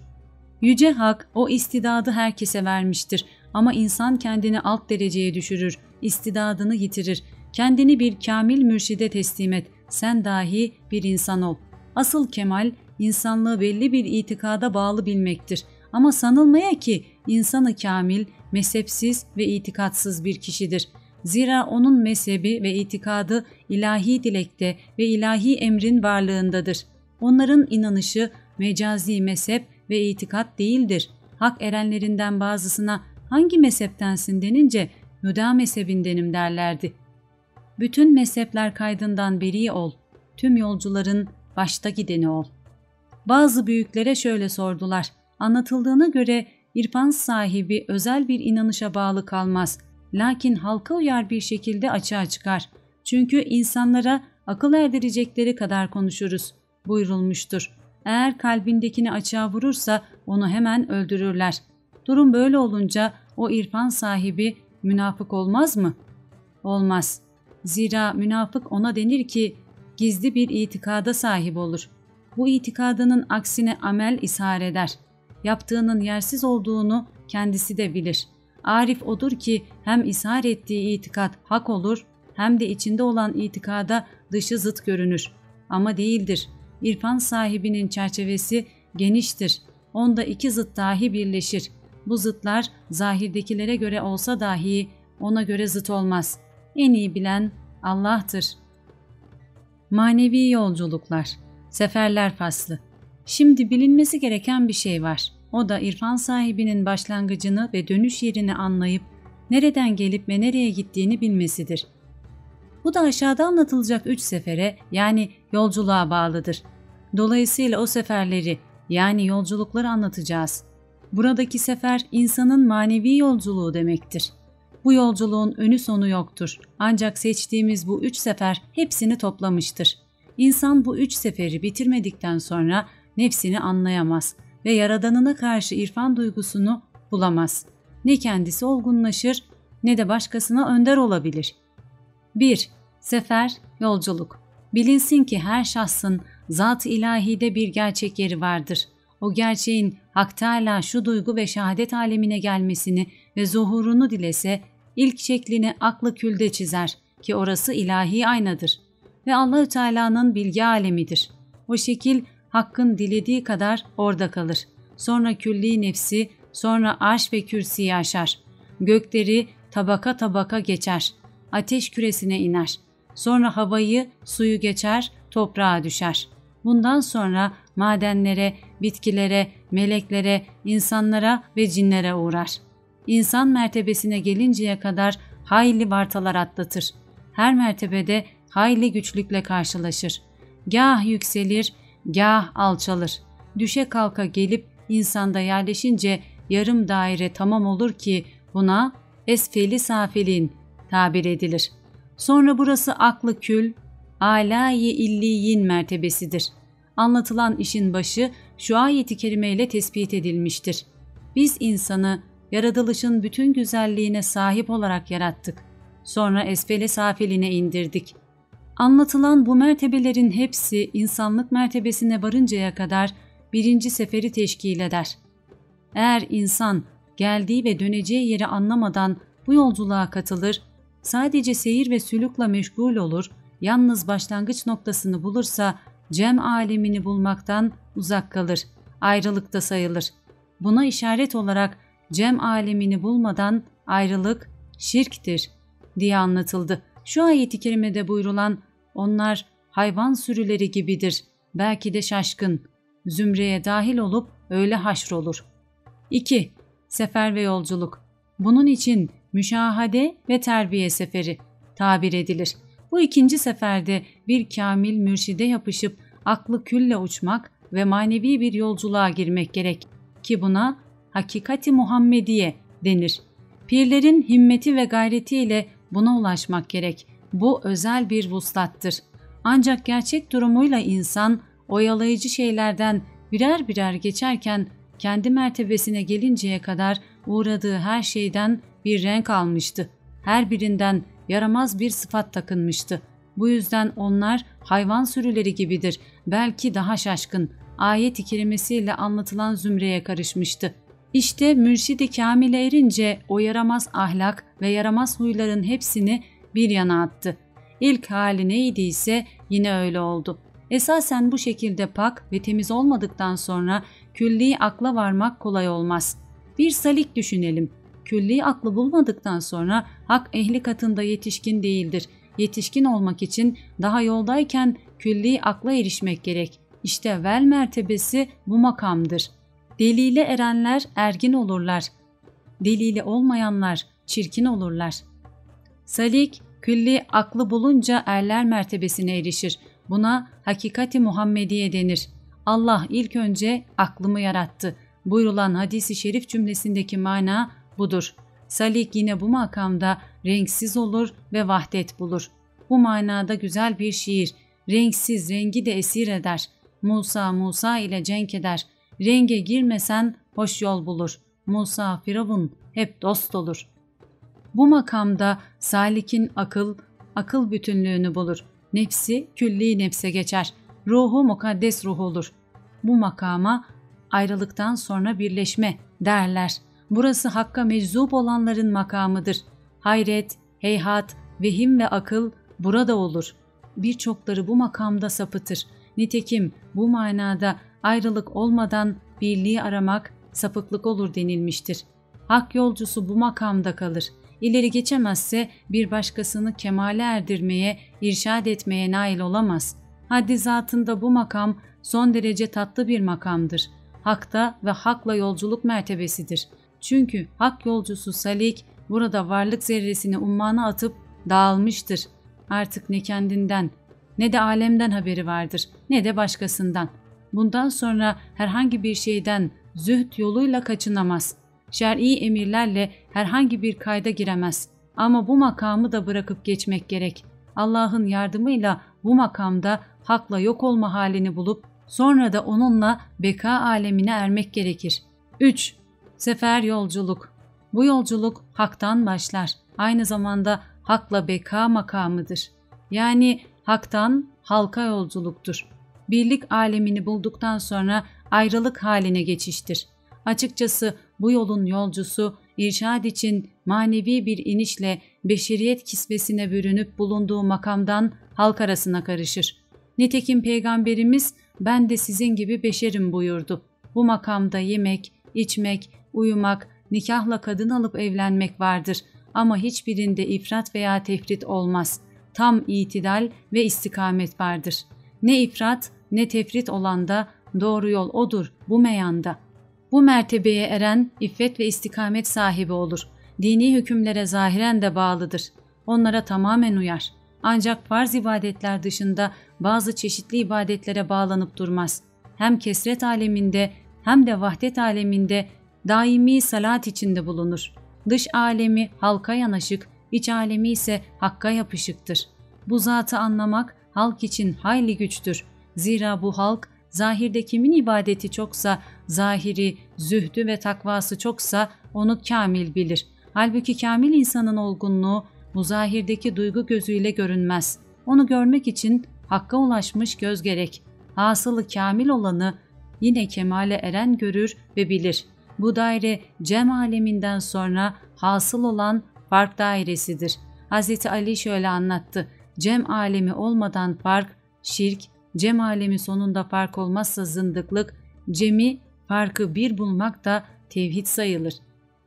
Yüce Hak o istidadı herkese vermiştir ama insan kendini alt dereceye düşürür, istidadını yitirir. Kendini bir kamil mürşide teslim et, sen dahi bir insan ol. Asıl kemal insanlığı belli bir itikada bağlı bilmektir. Ama sanılmaya ki insanı kamil, mezhepsiz ve itikatsız bir kişidir. Zira onun mezhebi ve itikadı ilahi dilekte ve ilahi emrin varlığındadır. Onların inanışı mecazi mezhep ve itikat değildir. Hak erenlerinden bazısına hangi mezheptensin denince Hüda mezhebindenim derlerdi. Bütün mezhepler kaydından beri ol, tüm yolcuların başta gideni ol. Bazı büyüklere şöyle sordular, anlatıldığına göre irfan sahibi özel bir inanışa bağlı kalmaz, lakin halka uyar bir şekilde açığa çıkar. Çünkü insanlara akıl erdirecekleri kadar konuşuruz buyurulmuştur. Eğer kalbindekini açığa vurursa onu hemen öldürürler. Durum böyle olunca o irfan sahibi münafık olmaz mı? Olmaz. Zira münafık ona denir ki gizli bir itikada sahip olur. Bu itikadının aksine amel ishar eder. Yaptığının yersiz olduğunu kendisi de bilir. Arif odur ki hem ishar ettiği itikat hak olur hem de içinde olan itikada dışı zıt görünür. Ama değildir. İrfan sahibinin çerçevesi geniştir. Onda iki zıt dahi birleşir. Bu zıtlar zahirdekilere göre olsa dahi ona göre zıt olmaz. En iyi bilen Allah'tır. Manevi yolculuklar, seferler faslı. Şimdi bilinmesi gereken bir şey var. O da irfan sahibinin başlangıcını ve dönüş yerini anlayıp nereden gelip ve nereye gittiğini bilmesidir. Bu da aşağıda anlatılacak 3 sefere yani yolculuğa bağlıdır. Dolayısıyla o seferleri yani yolculukları anlatacağız. Buradaki sefer insanın manevi yolculuğu demektir. Bu yolculuğun önü sonu yoktur. Ancak seçtiğimiz bu 3 sefer hepsini toplamıştır. İnsan bu 3 seferi bitirmedikten sonra nefsini anlayamaz ve Yaradanına karşı irfan duygusunu bulamaz. Ne kendisi olgunlaşır ne de başkasına önder olabilir. 1. Sefer, yolculuk. Bilinsin ki her şahsın zat-ı ilahide bir gerçek yeri vardır. O gerçeğin Hak Teâlâ şu duygu ve şehadet alemine gelmesini ve zuhurunu dilese, ilk şeklini aklı külde çizer ki orası ilahi aynadır ve Allahü Teala'nın bilgi alemidir. O şekil Hakk'ın dilediği kadar orada kalır. Sonra külli nefsi, sonra arş ve kürsiyi aşar. Gökleri tabaka tabaka geçer. Ateş küresine iner. Sonra havayı, suyu geçer, toprağa düşer. Bundan sonra madenlere, bitkilere, meleklere, insanlara ve cinlere uğrar. İnsan mertebesine gelinceye kadar hayli vartalar atlatır. Her mertebede hayli güçlükle karşılaşır. Gâh yükselir, gâh alçalır. Düşe kalka gelip insanda yerleşince yarım daire tamam olur ki buna esfeli safilin tabir edilir. Sonra burası aklı kül, âlâ-i illiyin mertebesidir. Anlatılan işin başı şu ayeti kerimeyle tespit edilmiştir. Biz insanı yaratılışın bütün güzelliğine sahip olarak yarattık. Sonra esfele safiline indirdik. Anlatılan bu mertebelerin hepsi insanlık mertebesine varıncaya kadar birinci seferi teşkil eder. Eğer insan geldiği ve döneceği yeri anlamadan bu yolculuğa katılır, sadece seyir ve sülükle meşgul olur, yalnız başlangıç noktasını bulursa cem alemini bulmaktan uzak kalır, ayrılıkta sayılır. Buna işaret olarak cem alemini bulmadan ayrılık şirktir diye anlatıldı. Şu ayet-i kerimede buyurulan onlar hayvan sürüleri gibidir, belki de şaşkın, zümreye dahil olup öyle haşrolur. 2. Sefer ve yolculuk. Bunun için müşahade ve terbiye seferi tabir edilir. Bu ikinci seferde bir kamil mürşide yapışıp aklı külle uçmak ve manevi bir yolculuğa girmek gerek ki buna hakikati Muhammediye denir. Pirlerin himmeti ve gayretiyle buna ulaşmak gerek. Bu özel bir vuslattır. Ancak gerçek durumuyla insan oyalayıcı şeylerden birer birer geçerken kendi mertebesine gelinceye kadar uğradığı her şeyden bir renk almıştı. Her birinden yaramaz bir sıfat takınmıştı. Bu yüzden onlar hayvan sürüleri gibidir, belki daha şaşkın. Ayet-i kerimesiyle anlatılan zümreye karışmıştı. İşte mürşid-i kamile erince o yaramaz ahlak ve yaramaz huyların hepsini bir yana attı. İlk hali neydiyse yine öyle oldu. Esasen bu şekilde pak ve temiz olmadıktan sonra külli akla varmak kolay olmaz. Bir salik düşünelim. külli aklı bulmadıktan sonra hak ehli katında yetişkin değildir. Yetişkin olmak için daha yoldayken külli akla erişmek gerek. İşte vel mertebesi bu makamdır. Delile erenler ergin olurlar. Delili olmayanlar çirkin olurlar. Salik, külli aklı bulunca erler mertebesine erişir. Buna hakikati Muhammediye denir. Allah ilk önce aklımı yarattı buyurulan hadis-i şerif cümlesindeki mana budur. Salik yine bu makamda renksiz olur ve vahdet bulur. Bu manada güzel bir şiir. Renksiz rengi de esir eder. Musa ile cenk eder. Renge girmesen hoş yol bulur. Musa Firavun hep dost olur. Bu makamda salikin akıl bütünlüğünü bulur. Nefsi külli nefse geçer. Ruhu mukaddes ruh olur. Bu makama ayrılıktan sonra birleşme derler. Burası hakka meczup olanların makamıdır. Hayret, heyhat, vehim ve akıl burada olur. Birçokları bu makamda sapıtır. Nitekim bu manada ayrılık olmadan birliği aramak sapıklık olur denilmiştir. Hak yolcusu bu makamda kalır. İleri geçemezse bir başkasını kemale erdirmeye, irşad etmeye nail olamaz. Haddi zatında bu makam son derece tatlı bir makamdır. Hakta ve hakla yolculuk mertebesidir. Çünkü hak yolcusu salik burada varlık zerresini ummana atıp dağılmıştır. Artık ne kendinden ne de alemden haberi vardır, ne de başkasından. Bundan sonra herhangi bir şeyden zühd yoluyla kaçınamaz. Şer'i emirlerle herhangi bir kayda giremez. Ama bu makamı da bırakıp geçmek gerek. Allah'ın yardımıyla bu makamda hakla yok olma halini bulup sonra da onunla beka alemine ermek gerekir. 3. Sefer yolculuk. Bu yolculuk haktan başlar. Aynı zamanda hakla beka makamıdır. Yani haktan halka yolculuktur. Birlik alemini bulduktan sonra ayrılık haline geçiştir. Açıkçası bu yolun yolcusu irşad için manevi bir inişle beşeriyet kisvesine bürünüp bulunduğu makamdan halk arasına karışır. Nitekim Peygamberimiz ben de sizin gibi beşerim buyurdu. Bu makamda yemek, içmek, uyumak, nikahla kadın alıp evlenmek vardır ama hiçbirinde ifrat veya tefrit olmaz. Tam itidal ve istikamet vardır. Ne ifrat ne tefrit olanda doğru yol odur bu meyanda. Bu mertebeye eren iffet ve istikamet sahibi olur. Dini hükümlere zahiren de bağlıdır. Onlara tamamen uyar. Ancak farz ibadetler dışında bazı çeşitli ibadetlere bağlanıp durmaz. Hem kesret aleminde hem de vahdet aleminde daimi salat içinde bulunur. Dış alemi halka yanaşık, iç alemi ise hakka yapışıktır. Bu zatı anlamak halk için hayli güçtür. Zira bu halk zahirde kimin ibadeti çoksa, zahiri, zühdü ve takvası çoksa onu kamil bilir. Halbuki kamil insanın olgunluğu bu zahirdeki duygu gözüyle görünmez. Onu görmek için hakka ulaşmış göz gerek. Hasılı kamil olanı yine kemale eren görür ve bilir. Bu daire cem aleminden sonra hasıl olan fark dairesidir. Hz. Ali şöyle anlattı. Cem alemi olmadan fark, şirk, cem alemi sonunda fark olmazsa zındıklık, cemi farkı bir bulmak da tevhid sayılır.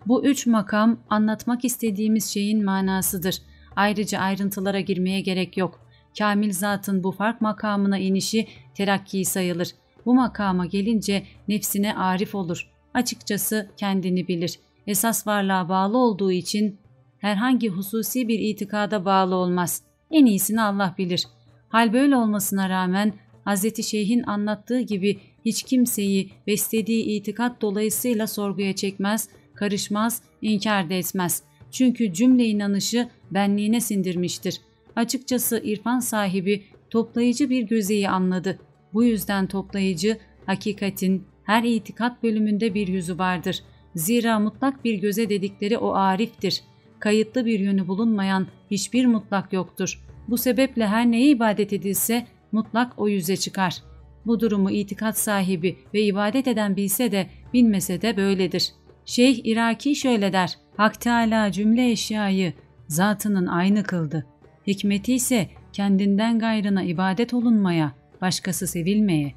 Bu üç makam anlatmak istediğimiz şeyin manasıdır. Ayrıca ayrıntılara girmeye gerek yok. Kamil zatın bu fark makamına inişi terakki sayılır. Bu makama gelince nefsine arif olur. Açıkçası kendini bilir. Esas varlığa bağlı olduğu için herhangi hususi bir itikada bağlı olmaz. En iyisini Allah bilir. Hal böyle olmasına rağmen Hz. Şeyh'in anlattığı gibi hiç kimseyi beslediği itikat dolayısıyla sorguya çekmez, karışmaz, inkar da etmez. Çünkü cümle inanışı benliğine sindirmiştir. Açıkçası irfan sahibi toplayıcı bir gözeyi anladı. Bu yüzden toplayıcı, hakikatin her itikat bölümünde bir yüzü vardır. Zira mutlak bir göze dedikleri o ariftir. Kayıtlı bir yönü bulunmayan hiçbir mutlak yoktur. Bu sebeple her neye ibadet edilse mutlak o yüze çıkar. Bu durumu itikat sahibi ve ibadet eden bilse de bilmese de böyledir. Şeyh Iraki şöyle der: Hak Teâlâ cümle eşyayı zatının aynı kıldı. Hikmeti ise kendinden gayrına ibadet olunmaya, başkası sevilmeye.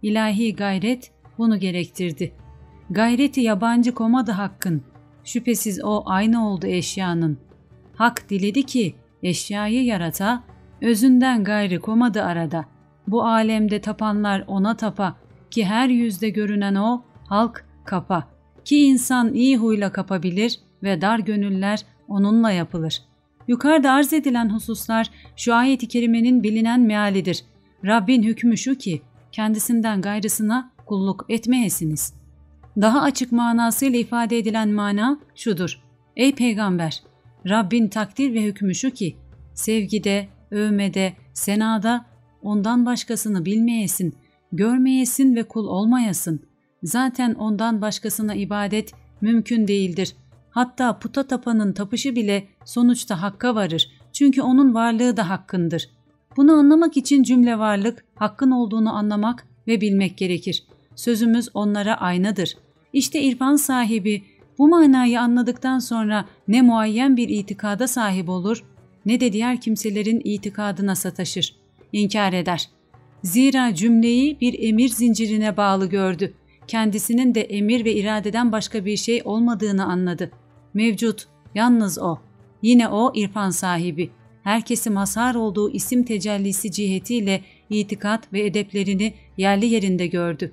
İlahi gayret bunu gerektirdi. Gayreti yabancı komadı hakkın. Şüphesiz o aynı oldu eşyanın. Hak diledi ki eşyayı yarata, özünden gayrı komadı arada. Bu alemde tapanlar ona tapa, ki her yüzde görünen o, halk kapa. Ki insan iyi huyla kapabilir ve dar gönüller onunla yapılır. Yukarıda arz edilen hususlar şu ayet-i kerimenin bilinen mealidir. Rabbin hükmü şu ki, kendisinden gayrısına kulluk etmeyesiniz. Daha açık manasıyla ifade edilen mana şudur. Ey peygamber! Rabbin takdir ve hükmü şu ki, sevgide, övmede, senada ondan başkasını bilmeyesin, görmeyesin ve kul olmayasın. Zaten ondan başkasına ibadet mümkün değildir. Hatta puta tapanın tapışı bile sonuçta hakka varır. Çünkü onun varlığı da hakkındır. Bunu anlamak için cümle varlık, hakkın olduğunu anlamak ve bilmek gerekir. Sözümüz onlara aynadır. İşte irfan sahibi bu manayı anladıktan sonra ne muayyen bir itikada sahip olur, ne de diğer kimselerin itikadına sataşır, inkar eder. Zira cümleyi bir emir zincirine bağlı gördü. Kendisinin de emir ve iradeden başka bir şey olmadığını anladı. Mevcut, yalnız o. Yine o irfan sahibi. Herkesi mazhar olduğu isim tecellisi cihetiyle itikat ve edeplerini yerli yerinde gördü.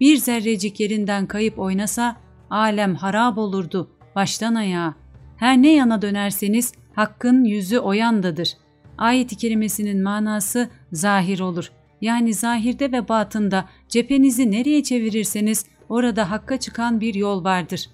Bir zerrecik yerinden kayıp oynasa, alem harap olurdu baştan ayağa. Her ne yana dönerseniz hakkın yüzü o yandadır. Ayet-i kerimesinin manası zahir olur. Yani zahirde ve batında cephenizi nereye çevirirseniz orada hakka çıkan bir yol vardır.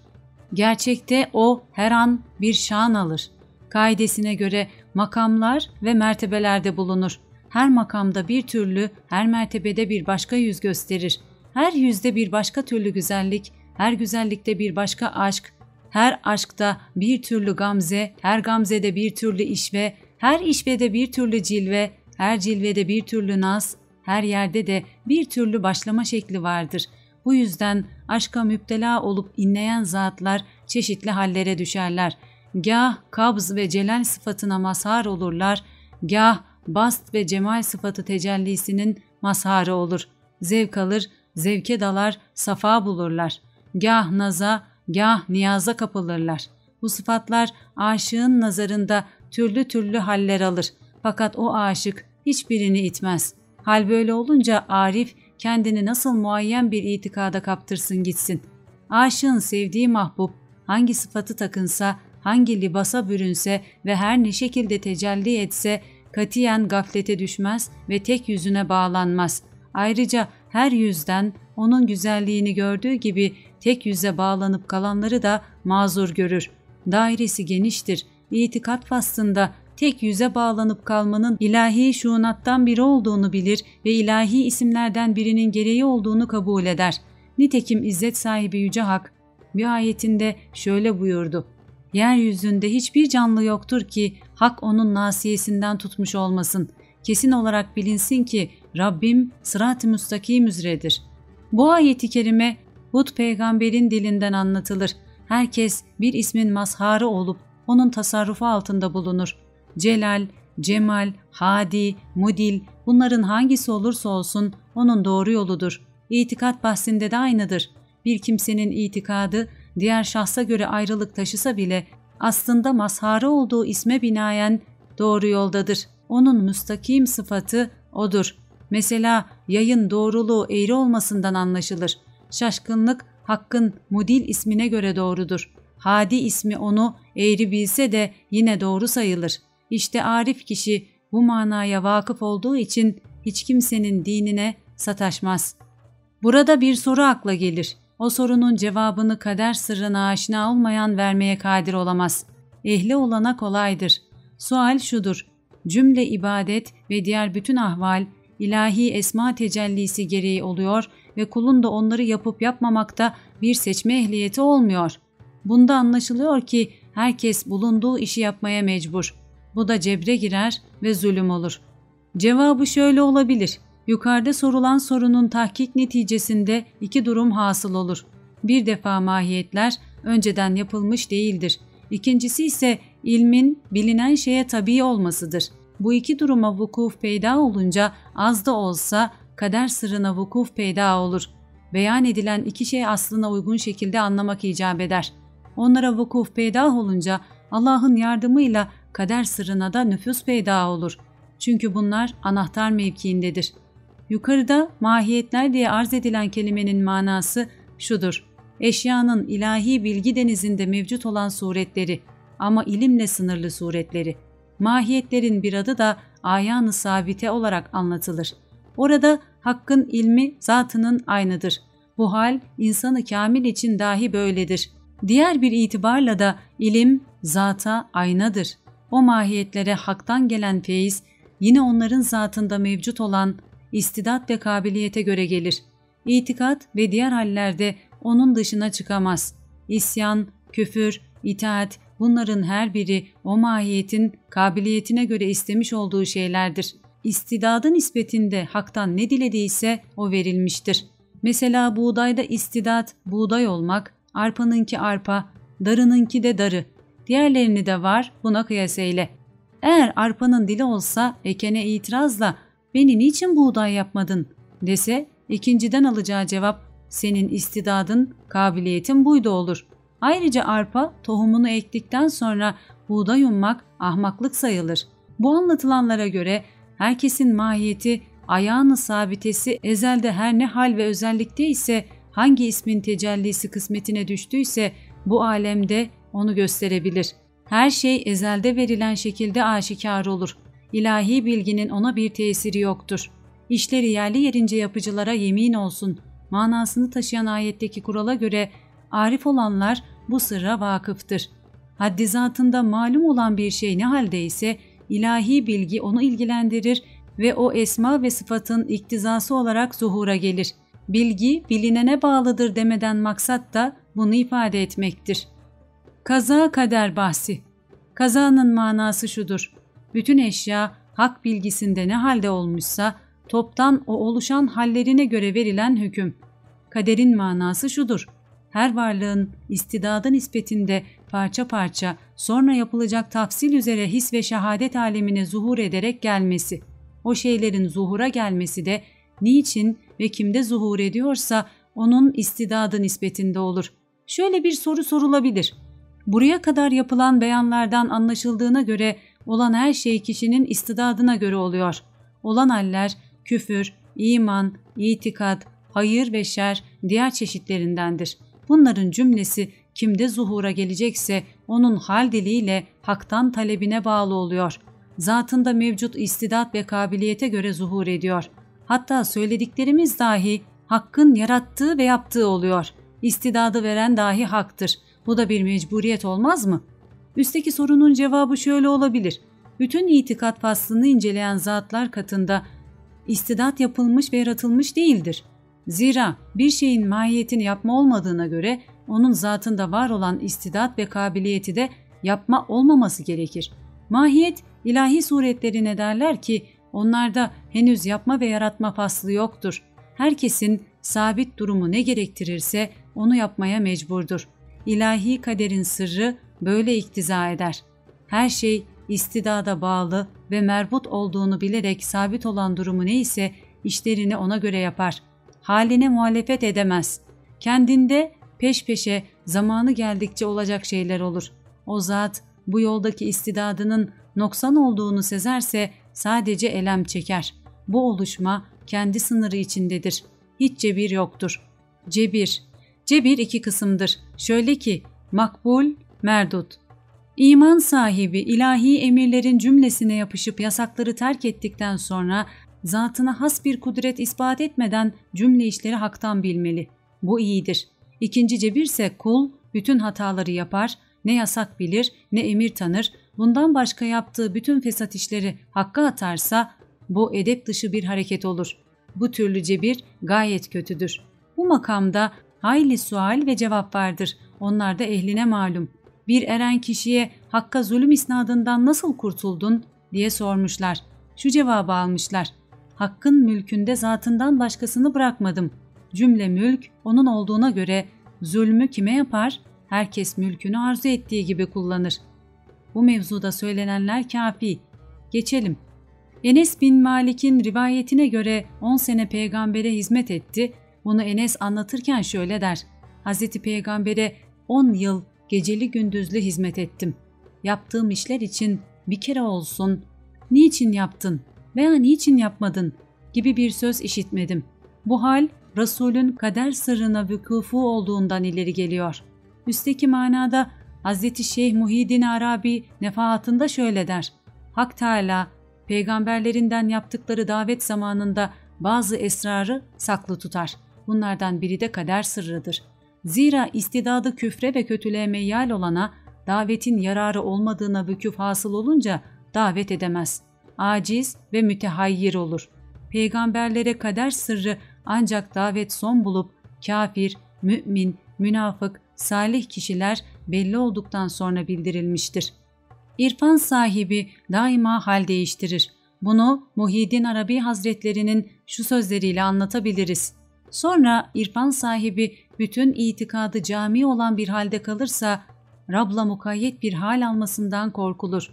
Gerçekte o her an bir şan alır. Kaidesine göre makamlar ve mertebelerde bulunur. Her makamda bir türlü, her mertebede bir başka yüz gösterir. Her yüzde bir başka türlü güzellik, her güzellikte bir başka aşk, her aşkta bir türlü gamze, her gamzede bir türlü işve, her işvede bir türlü cilve, her cilvede bir türlü naz, her yerde de bir türlü başlama şekli vardır. Bu yüzden aşka müptela olup inleyen zatlar çeşitli hallere düşerler. Gâh kabz ve celal sıfatına mazhar olurlar, gâh bast ve cemal sıfatı tecellisinin mazharı olur. Zevk alır, zevke dalar, safa bulurlar. Gâh naza, gâh niyaza kapılırlar. Bu sıfatlar aşığın nazarında türlü türlü haller alır. Fakat o aşık hiçbirini itmez. Hal böyle olunca arif kendini nasıl muayyen bir itikada kaptırsın gitsin. Aşığın sevdiği mahbub hangi sıfatı takınsa, hangi libasa bürünse ve her ne şekilde tecelli etse katiyen gaflete düşmez ve tek yüzüne bağlanmaz. Ayrıca her yüzden onun güzelliğini gördüğü gibi tek yüze bağlanıp kalanları da mazur görür. Dairesi geniştir. İtikat faslında tek yüze bağlanıp kalmanın ilahi şuunattan biri olduğunu bilir ve ilahi isimlerden birinin gereği olduğunu kabul eder. Nitekim İzzet sahibi Yüce Hak bir ayetinde şöyle buyurdu. Yeryüzünde hiçbir canlı yoktur ki Hak onun nasiyesinden tutmuş olmasın. Kesin olarak bilinsin ki Rabbim sırat-ı müstakim üzeredir. Bu ayeti kerime Hud peygamberin dilinden anlatılır. Herkes bir ismin mazharı olup onun tasarrufu altında bulunur. Celal, Cemal, Hadi, Mudil bunların hangisi olursa olsun onun doğru yoludur. İtikat bahsinde de aynıdır. Bir kimsenin itikadı diğer şahsa göre ayrılık taşısa bile aslında mazharı olduğu isme binaen doğru yoldadır. Onun müstakim sıfatı odur. Mesela yayın doğruluğu eğri olmasından anlaşılır. Şaşkınlık Hakk'ın Mudil ismine göre doğrudur. Hadi ismi onu eğri bilse de yine doğru sayılır. İşte arif kişi bu manaya vakıf olduğu için hiç kimsenin dinine sataşmaz. Burada bir soru akla gelir. O sorunun cevabını kader sırrına aşina olmayan vermeye kadir olamaz. Ehli olana kolaydır. Sual şudur. Cümle ibadet ve diğer bütün ahval ilahi esma tecellisi gereği oluyor ve kulun da onları yapıp yapmamakta bir seçme ehliyeti olmuyor. Bunda anlaşılıyor ki herkes bulunduğu işi yapmaya mecbur. Bu da cebre girer ve zulüm olur. Cevabı şöyle olabilir. Yukarıda sorulan sorunun tahkik neticesinde iki durum hasıl olur. Bir defa mahiyetler önceden yapılmış değildir. İkincisi ise ilmin bilinen şeye tabi olmasıdır. Bu iki duruma vukuf peyda olunca az da olsa kader sırrına vukuf peyda olur. Beyan edilen iki şey aslına uygun şekilde anlamak icap eder. Onlara vukuf peydah olunca Allah'ın yardımıyla kader sırrına da nüfuz peydah olur. Çünkü bunlar anahtar mevkiindedir. Yukarıda mahiyetler diye arz edilen kelimenin manası şudur: eşyanın ilahi bilgi denizinde mevcut olan suretleri ama ilimle sınırlı suretleri. Mahiyetlerin bir adı da ayan-ı sabite olarak anlatılır. Orada Hakk'ın ilmi zatının aynıdır. Bu hal insanı kamil için dahi böyledir. Diğer bir itibarla da ilim zata aynadır. O mahiyetlere Hak'tan gelen feyiz yine onların zatında mevcut olan istidat ve kabiliyete göre gelir. İtikat ve diğer hallerde onun dışına çıkamaz. İsyan, küfür, itaat, bunların her biri o mahiyetin kabiliyetine göre istemiş olduğu şeylerdir. İstidadı nispetinde Hak'tan ne dilediyse o verilmiştir. Mesela buğdayda istidat, buğday olmak, arpanınki arpa, darınınki de darı. Diğerlerini de var, buna kıyas eyle. Eğer arpanın dili olsa ekene itirazla "Beni niçin buğday yapmadın?" dese, ikinciden alacağı cevap "Senin istidadın, kabiliyetin buydu" olur. Ayrıca arpa tohumunu ektikten sonra buğday ummak ahmaklık sayılır. Bu anlatılanlara göre herkesin mahiyeti, ayağını sabitesi ezelde her ne hal ve özellikte ise hangi ismin tecellisi kısmetine düştüyse bu alemde onu gösterebilir. Her şey ezelde verilen şekilde aşikar olur. İlahi bilginin ona bir tesiri yoktur. İşleri yerli yerince yapıcılara yemin olsun manasını taşıyan ayetteki kurala göre arif olanlar bu sırra vakıftır. Haddi zatında malum olan bir şey ne haldeyse ilahi bilgi onu ilgilendirir ve o esma ve sıfatın iktizası olarak zuhura gelir. Bilgi bilinene bağlıdır demeden maksat da bunu ifade etmektir. Kaza kader bahsi. Kazanın manası şudur: bütün eşya hak bilgisinde ne halde olmuşsa toptan o oluşan hallerine göre verilen hüküm. Kaderin manası şudur: her varlığın istidadı nispetinde parça parça sonra yapılacak tafsil üzere his ve şehadet alemine zuhur ederek gelmesi. O şeylerin zuhura gelmesi de niçin ve kimde zuhur ediyorsa onun istidadı nispetinde olur. Şöyle bir soru sorulabilir: buraya kadar yapılan beyanlardan anlaşıldığına göre olan her şey kişinin istidadına göre oluyor. Olan haller küfür, iman, itikat, hayır ve şer diğer çeşitlerindendir. Bunların cümlesi kimde zuhura gelecekse onun hal diliyle haktan talebine bağlı oluyor. Zatında mevcut istidat ve kabiliyete göre zuhur ediyor. Hatta söylediklerimiz dahi Hakk'ın yarattığı ve yaptığı oluyor. İstidadı veren dahi Hak'tır. Bu da bir mecburiyet olmaz mı? Üstteki sorunun cevabı şöyle olabilir: bütün itikat faslını inceleyen zatlar katında istidat yapılmış ve yaratılmış değildir. Zira bir şeyin mahiyetini yapma olmadığına göre onun zatında var olan istidat ve kabiliyeti de yapma olmaması gerekir. Mahiyet ilahi suretlerine derler ki onlarda henüz yapma ve yaratma faslı yoktur. Herkesin sabit durumu ne gerektirirse onu yapmaya mecburdur. İlahi kaderin sırrı böyle iktiza eder. Her şey istidada bağlı ve merbut olduğunu bilerek sabit olan durumu neyse işlerini ona göre yapar. Haline muhalefet edemez. Kendinde peş peşe zamanı geldikçe olacak şeyler olur. O zat bu yoldaki istidadının noksan olduğunu sezerse sadece elem çeker. Bu oluşma kendi sınırı içindedir. Hiç cebir yoktur. Cebir. Cebir iki kısımdır. Şöyle ki makbul, merdut. İman sahibi ilahi emirlerin cümlesine yapışıp yasakları terk ettikten sonra zatına has bir kudret ispat etmeden cümle işleri haktan bilmeli. Bu iyidir. İkinci cebirse kul bütün hataları yapar, ne yasak bilir ne emir tanır, bundan başka yaptığı bütün fesat işleri hakka atarsa bu edep dışı bir hareket olur. Bu türlü cebir gayet kötüdür. Bu makamda hayli sual ve cevap vardır. Onlar da ehline malum. Bir eren kişiye hakka zulüm isnadından nasıl kurtuldun diye sormuşlar. Şu cevabı almışlar: Hakkın mülkünde zatından başkasını bırakmadım. Cümle mülk onun olduğuna göre zulmü kime yapar? Herkes mülkünü arzu ettiği gibi kullanır. Bu mevzuda söylenenler kafi. Geçelim. Enes bin Malik'in rivayetine göre 10 sene peygambere hizmet etti. Bunu Enes anlatırken şöyle der: Hazreti Peygamber'e 10 yıl geceli gündüzlü hizmet ettim. Yaptığım işler için bir kere olsun niçin yaptın veya niçin yapmadın gibi bir söz işitmedim. Bu hal Resul'ün kader sırrına vükufu olduğundan ileri geliyor. Üstteki manada Hz. Şeyh Muhyiddin Arabi nefahatında şöyle der: Hak Teâlâ peygamberlerinden yaptıkları davet zamanında bazı esrarı saklı tutar. Bunlardan biri de kader sırrıdır. Zira istidadı küfre ve kötülüğe meyyal olana davetin yararı olmadığına vükûf hasıl olunca davet edemez. Aciz ve mütehayyir olur. Peygamberlere kader sırrı ancak davet son bulup kafir, mümin, münafık, salih kişiler belli olduktan sonra bildirilmiştir. İrfan sahibi daima hal değiştirir. Bunu Muhyiddin Arabi Hazretlerinin şu sözleriyle anlatabiliriz. Sonra irfan sahibi bütün itikadı cami olan bir halde kalırsa Rab'la mukayyet bir hal almasından korkulur.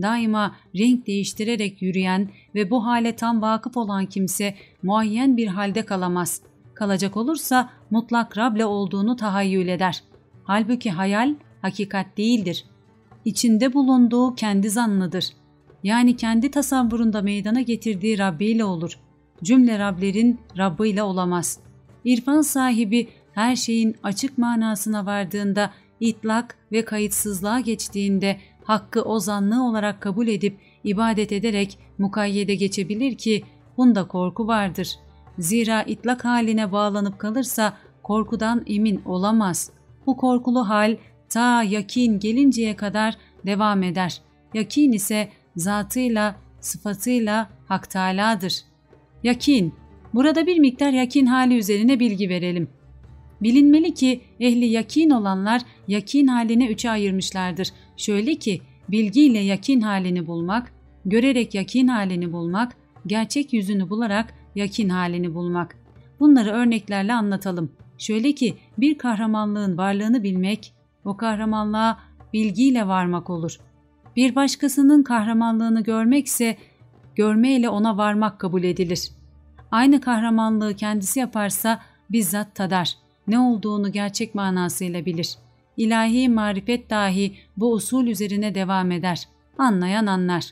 Daima renk değiştirerek yürüyen ve bu hale tam vakıf olan kimse muayyen bir halde kalamaz. Kalacak olursa mutlak Rab'le olduğunu tahayyül eder. Halbuki hayal hakikat değildir. İçinde bulunduğu kendi zannıdır. Yani kendi tasavvurunda meydana getirdiği Rabbiyle olur. Cümle Rablerin Rabbıyla olamaz. İrfan sahibi her şeyin açık manasına vardığında, itlak ve kayıtsızlığa geçtiğinde hakkı o zanlı olarak kabul edip ibadet ederek mukayyede geçebilir ki bunda korku vardır. Zira itlak haline bağlanıp kalırsa korkudan emin olamaz. Bu korkulu hal ta yakin gelinceye kadar devam eder. Yakin ise zatıyla, sıfatıyla Hak Teâlâ'dır. Yakin. Burada bir miktar yakin hali üzerine bilgi verelim. Bilinmeli ki ehli yakin olanlar yakin halini üçe ayırmışlardır. Şöyle ki bilgiyle yakin halini bulmak, görerek yakin halini bulmak, gerçek yüzünü bularak yakin halini bulmak. Bunları örneklerle anlatalım. Şöyle ki bir kahramanlığın varlığını bilmek, o kahramanlığa bilgiyle varmak olur. Bir başkasının kahramanlığını görmekse görmeyle ona varmak kabul edilir. Aynı kahramanlığı kendisi yaparsa bizzat tadar, ne olduğunu gerçek manasıyla bilir. İlahi marifet dahi bu usul üzerine devam eder. Anlayan anlar.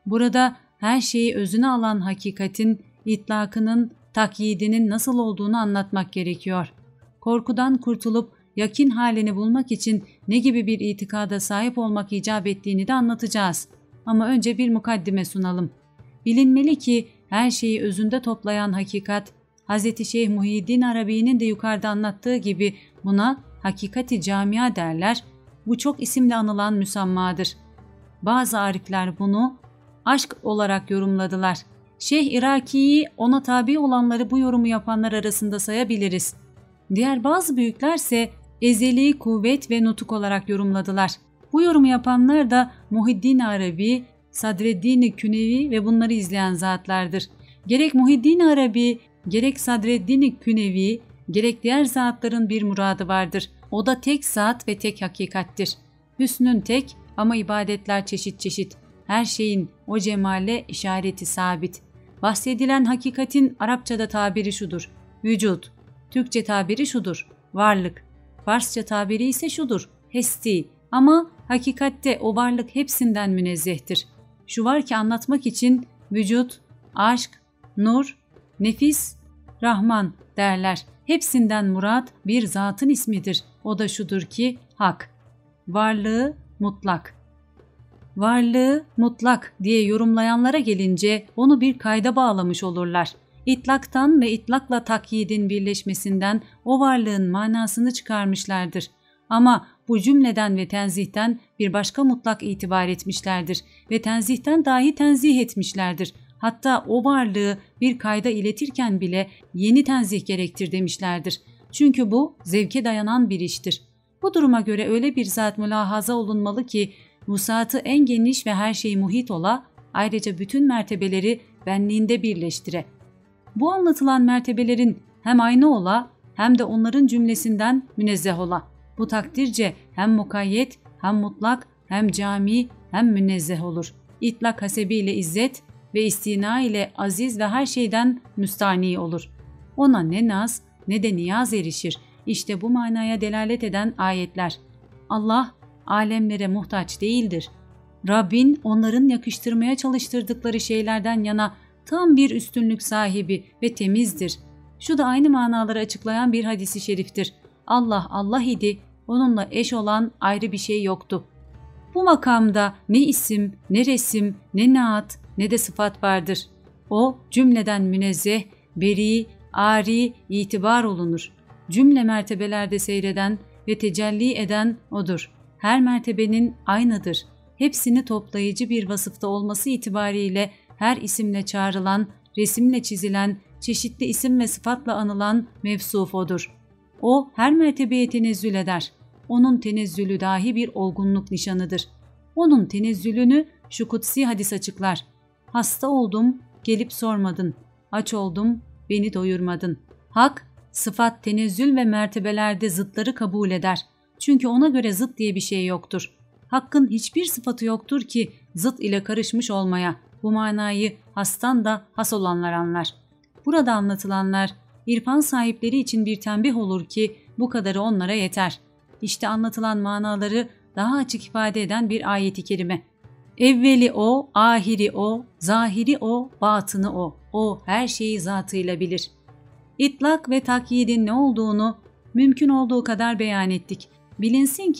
Burada her şeyi özüne alan hakikatin, itlakının, takyidinin nasıl olduğunu anlatmak gerekiyor. Korkudan kurtulup yakin halini bulmak için ne gibi bir itikada sahip olmak icap ettiğini de anlatacağız. Ama önce bir mukaddime sunalım. Bilinmeli ki her şeyi özünde toplayan hakikat, Hz. Şeyh Muhyiddin Arabi'nin de yukarıda anlattığı gibi buna hakikati camia derler. Bu çok isimle anılan müsammadır. Bazı arifler bunu aşk olarak yorumladılar. Şeyh Iraki'yi ona tabi olanları bu yorumu yapanlar arasında sayabiliriz. Diğer bazı büyüklerse ezeli kuvvet ve nutuk olarak yorumladılar. Bu yorumu yapanlar da Muhyiddin Arabi, Sadreddin Künevi ve bunları izleyen zatlardır. Gerek Muhyiddin Arabi, gerek Sadreddin Künevi, gerek diğer zatların bir muradı vardır. O da tek zat ve tek hakikattir. Hüsnün tek ama ibadetler çeşit çeşit. Her şeyin o cemale işareti sabit. Bahsedilen hakikatin Arapçada tabiri şudur: vücut. Türkçe tabiri şudur: varlık. Farsça tabiri ise şudur: hesti. Ama hakikatte o varlık hepsinden münezzehtir. Şu var ki anlatmak için vücut, aşk, nur, nefis, Rahman derler. Hepsinden murat bir zatın ismidir. O da şudur ki hak. Varlığı mutlak. Varlığı mutlak diye yorumlayanlara gelince onu bir kayda bağlamış olurlar. İtlaktan ve itlakla takyidin birleşmesinden o varlığın manasını çıkarmışlardır. Ama bu cümleden ve tenzihten bir başka mutlak itibar etmişlerdir ve tenzihten dahi tenzih etmişlerdir. Hatta o varlığı bir kayda iletirken bile yeni tenzih gerektir demişlerdir. Çünkü bu zevke dayanan bir iştir. Bu duruma göre öyle bir zat mülahaza olunmalı ki vusatı en geniş ve her şeyi muhit ola, ayrıca bütün mertebeleri benliğinde birleştire. Bu anlatılan mertebelerin hem aynı ola hem de onların cümlesinden münezzeh ola. Bu takdirce hem mukayyet, hem mutlak, hem cami, hem münezzeh olur. İtlak hasebiyle izzet ve istina ile aziz ve her şeyden müstani olur. Ona ne naz ne de niyaz erişir. İşte bu manaya delalet eden ayetler. Allah alemlere muhtaç değildir. Rabbin onların yakıştırmaya çalıştırdıkları şeylerden yana tam bir üstünlük sahibi ve temizdir. Şu da aynı manaları açıklayan bir hadisi şeriftir. Allah Allah idi, onunla eş olan ayrı bir şey yoktu. Bu makamda ne isim, ne resim, ne naat, ne de sıfat vardır. O cümleden münezzeh, beri, ari, itibar olunur. Cümle mertebelerde seyreden ve tecelli eden O'dur. Her mertebenin aynıdır. Hepsini toplayıcı bir vasıfta olması itibariyle her isimle çağrılan, resimle çizilen, çeşitli isim ve sıfatla anılan mevsuf O'dur. O her mertebeye tenezzül eder. Onun tenezzülü dahi bir olgunluk nişanıdır. Onun tenezzülünü şu kutsi hadis açıklar. Hasta oldum, gelip sormadın. Aç oldum, beni doyurmadın. Hak, sıfat, tenezzül ve mertebelerde zıtları kabul eder. Çünkü ona göre zıt diye bir şey yoktur. Hakkın hiçbir sıfatı yoktur ki zıt ile karışmış olmaya. Bu manayı hastan da has olanlar anlar. Burada anlatılanlar irfan sahipleri için bir tembih olur ki bu kadarı onlara yeter. İşte anlatılan manaları daha açık ifade eden bir ayet-i kerime. Evveli O, ahiri O, zahiri O, batını O. O her şeyi zatıyla bilir. İtlak ve takyidin ne olduğunu mümkün olduğu kadar beyan ettik. Bilinsin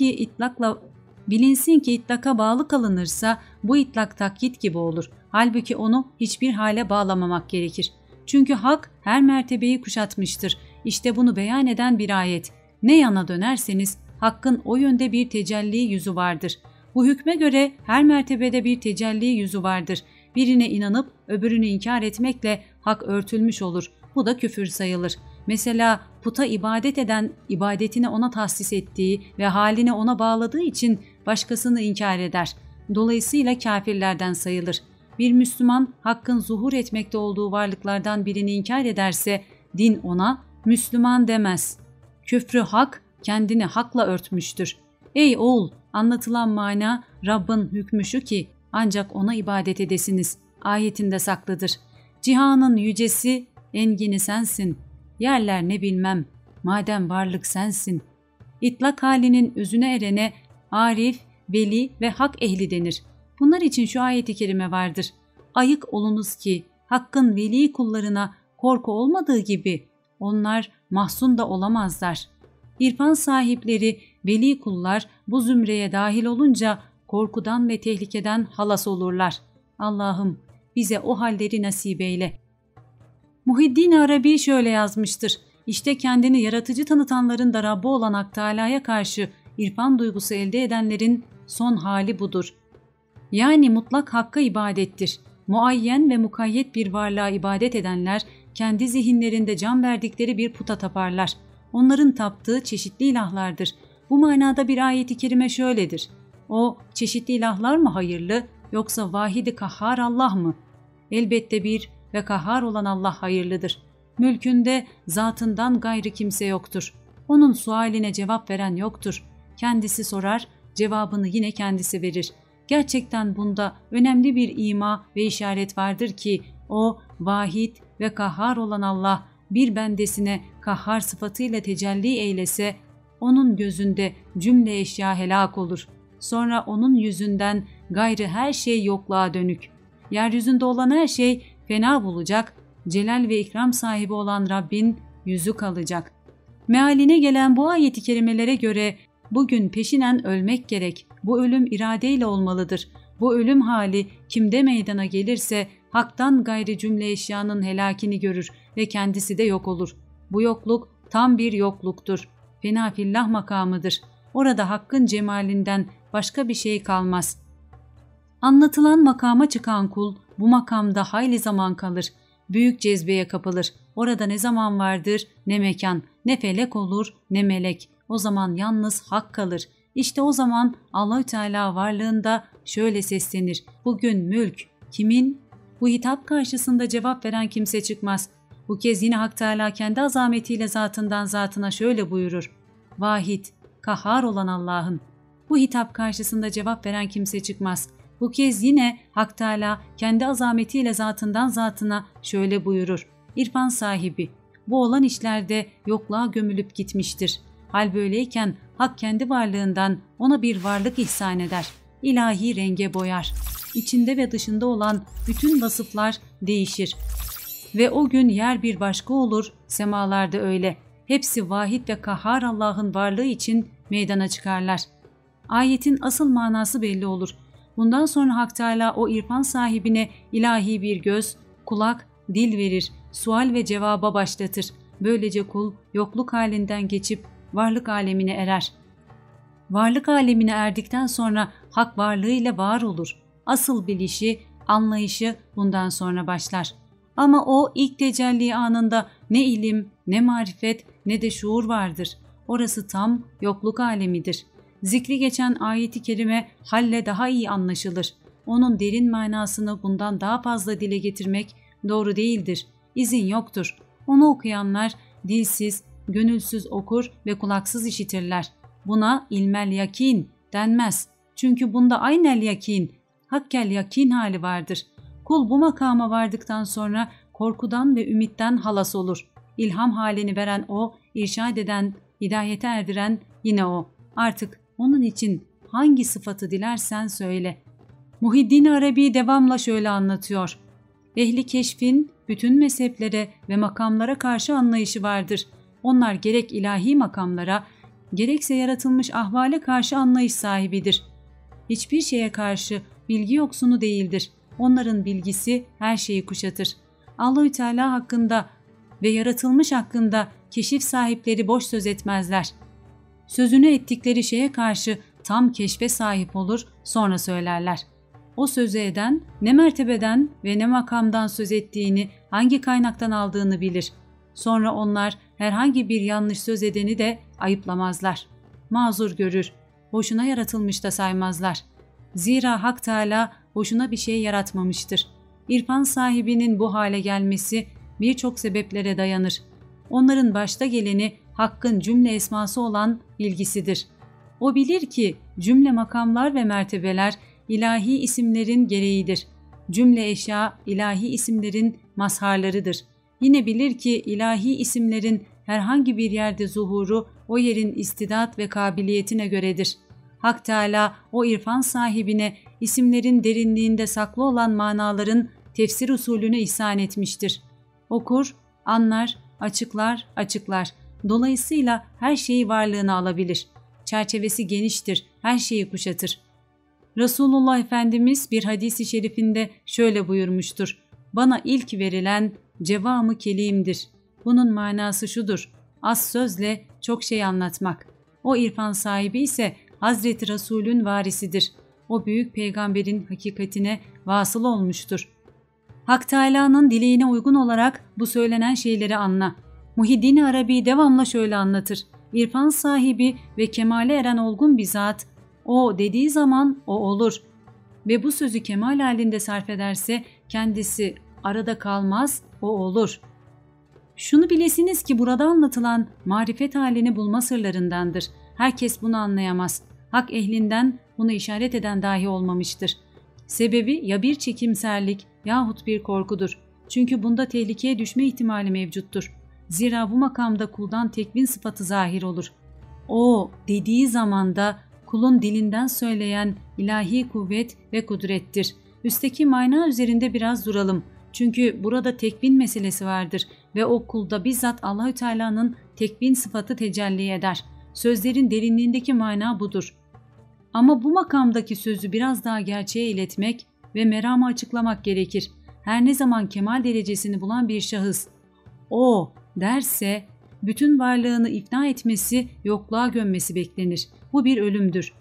ki itlaka bağlı kalınırsa bu itlak takyit gibi olur. Halbuki onu hiçbir hale bağlamamak gerekir. Çünkü hak her mertebeyi kuşatmıştır. İşte bunu beyan eden bir ayet. Ne yana dönerseniz hakkın o yönde bir tecelli yüzü vardır. Bu hükme göre her mertebede bir tecelli yüzü vardır. Birine inanıp öbürünü inkar etmekle hak örtülmüş olur. Bu da küfür sayılır. Mesela puta ibadet eden ibadetini ona tahsis ettiği ve halini ona bağladığı için başkasını inkar eder. Dolayısıyla kafirlerden sayılır. Bir Müslüman hakkın zuhur etmekte olduğu varlıklardan birini inkar ederse din ona Müslüman demez. Küfrü hak kendini hakla örtmüştür. Ey oğul, anlatılan mana Rabbin hükmü şu ki ancak ona ibadet edesiniz ayetinde saklıdır. Cihanın yücesi, engini sensin. Yerler ne bilmem, madem varlık sensin. İtlak halinin özüne erene arif, veli ve hak ehli denir. Bunlar için şu ayet-i kerime vardır. Ayık olunuz ki hakkın veli kullarına korku olmadığı gibi onlar mahzun da olamazlar. İrfan sahipleri, veli kullar bu zümreye dahil olunca korkudan ve tehlikeden halas olurlar. Allah'ım bize o halleri nasip eyle. Muhiddin Arabi şöyle yazmıştır. İşte kendini yaratıcı tanıtanların da Rabbi olan Hak Teâlâ'ya karşı irfan duygusu elde edenlerin son hali budur. Yani mutlak hakka ibadettir. Muayyen ve mukayyet bir varlığa ibadet edenler kendi zihinlerinde can verdikleri bir puta taparlar. Onların taptığı çeşitli ilahlardır. Bu manada bir ayet-i kerime şöyledir. O çeşitli ilahlar mı hayırlı yoksa vahidi kahhar Allah mı? Elbette bir ve kahhar olan Allah hayırlıdır. Mülkünde zatından gayrı kimse yoktur. Onun sualine cevap veren yoktur. Kendisi sorar, cevabını yine kendisi verir. Gerçekten bunda önemli bir ima ve işaret vardır ki o vahid ve kahhar olan Allah bir bendesine kahhar sıfatıyla tecelli eylese onun gözünde cümle eşya helak olur. Sonra onun yüzünden gayrı her şey yokluğa dönük. Yeryüzünde olan her şey fena bulacak, celal ve ikram sahibi olan Rabbin yüzü kalacak. Mealine gelen bu ayet-i kerimelere göre bugün peşinen ölmek gerek. Bu ölüm iradeyle olmalıdır. Bu ölüm hali kimde meydana gelirse haktan gayri cümle eşyanın helakini görür ve kendisi de yok olur. Bu yokluk tam bir yokluktur. Fena fillah makamıdır. Orada hakkın cemalinden başka bir şey kalmaz. Anlatılan makama çıkan kul bu makamda hayli zaman kalır. Büyük cezbeye kapılır. Orada ne zaman vardır ne mekan, ne felek olur ne melek. O zaman yalnız hak kalır. İşte o zaman Allahü Teala varlığında şöyle seslenir. Bugün mülk kimin? Bu hitap karşısında cevap veren kimse çıkmaz. Bu kez yine Hak Teala kendi azametiyle zatından zatına şöyle buyurur. Vahid, kahhar olan Allah'ın. Bu hitap karşısında cevap veren kimse çıkmaz. Bu kez yine Hak Teala kendi azametiyle zatından zatına şöyle buyurur. İrfan sahibi, bu olan işlerde yokluğa gömülüp gitmiştir. Hal böyleyken Hak kendi varlığından ona bir varlık ihsan eder. İlahi renge boyar. İçinde ve dışında olan bütün vasıflar değişir. Ve o gün yer bir başka olur, semalarda öyle. Hepsi vahid ve kahhar Allah'ın varlığı için meydana çıkarlar. Ayetin asıl manası belli olur. Bundan sonra Hak Teâlâ o irfan sahibine ilahi bir göz, kulak, dil verir, sual ve cevaba başlatır. Böylece kul yokluk halinden geçip varlık alemine erer. Varlık alemine erdikten sonra hak varlığıyla var olur. Asıl bilişi, anlayışı bundan sonra başlar. Ama o ilk tecelli anında ne ilim, ne marifet, ne de şuur vardır. Orası tam yokluk alemidir. Zikri geçen ayeti kerime halle daha iyi anlaşılır. Onun derin manasını bundan daha fazla dile getirmek doğru değildir. İzin yoktur. Onu okuyanlar dilsiz, gönülsüz okur ve kulaksız işitirler. Buna ilmel yakin denmez. Çünkü bunda aynel yakin, hakkel yakin hali vardır. Kul bu makama vardıktan sonra korkudan ve ümitten halas olur. İlham halini veren o, irşad eden, hidayete erdiren yine o. Artık onun için hangi sıfatı dilersen söyle. Muhiddin Arabi devamla şöyle anlatıyor. Ehli keşfin bütün mezheplere ve makamlara karşı anlayışı vardır. Onlar gerek ilahi makamlara, gerekse yaratılmış ahvale karşı anlayış sahibidir. Hiçbir şeye karşı bilgi yoksunu değildir. Onların bilgisi her şeyi kuşatır. Allahü Teala hakkında ve yaratılmış hakkında keşif sahipleri boş söz etmezler. Sözünü ettikleri şeye karşı tam keşfe sahip olur, sonra söylerler. O sözü eden ne mertebeden ve ne makamdan söz ettiğini, hangi kaynaktan aldığını bilir. Sonra onlar herhangi bir yanlış söz edeni de ayıplamazlar. Mazur görür, boşuna yaratılmış da saymazlar. Zira Hak Teâlâ boşuna bir şey yaratmamıştır. İrfan sahibinin bu hale gelmesi birçok sebeplere dayanır. Onların başta geleni Hakk'ın cümle esması olan bilgisidir. O bilir ki cümle makamlar ve mertebeler ilahi isimlerin gereğidir. Cümle eşya ilahi isimlerin mazharlarıdır. Yine bilir ki ilahi isimlerin herhangi bir yerde zuhuru o yerin istidat ve kabiliyetine göredir. Hak Teâlâ o irfan sahibine isimlerin derinliğinde saklı olan manaların tefsir usulünü ihsan etmiştir. Okur, anlar, açıklar. Dolayısıyla her şeyi varlığına alabilir. Çerçevesi geniştir, her şeyi kuşatır. Resulullah Efendimiz bir hadis-i şerifinde şöyle buyurmuştur. Bana ilk verilen cevamı kelimdir. Bunun manası şudur: az sözle çok şey anlatmak. O irfan sahibi ise Hazreti Resul'ün varisidir. O büyük peygamberin hakikatine vasıl olmuştur. Hak Teâlâ'nın dileğine uygun olarak bu söylenen şeyleri anla. Muhiddin Arabi devamlı şöyle anlatır. İrfan sahibi ve kemale eren olgun bir zat, o dediği zaman o olur. Ve bu sözü kemal halinde sarf ederse kendisi arada kalmaz, o olur. Şunu bilesiniz ki burada anlatılan marifet halini bulma sırlarındandır. Herkes bunu anlayamaz. Hak ehlinden bunu işaret eden dahi olmamıştır. Sebebi ya bir çekimserlik yahut bir korkudur. Çünkü bunda tehlikeye düşme ihtimali mevcuttur. Zira bu makamda kuldan tekvin sıfatı zahir olur. O dediği zamanda kulun dilinden söyleyen ilahi kuvvet ve kudrettir. Üstteki mana üzerinde biraz duralım. Çünkü burada tekvin meselesi vardır ve o kulda bizzat Allahü Teala'nın tekvin sıfatı tecelli eder. Sözlerin derinliğindeki mana budur. Ama bu makamdaki sözü biraz daha gerçeğe iletmek ve meramı açıklamak gerekir. Her ne zaman kemal derecesini bulan bir şahıs o derse bütün varlığını ifna etmesi, yokluğa gömmesi beklenir. Bu bir ölümdür.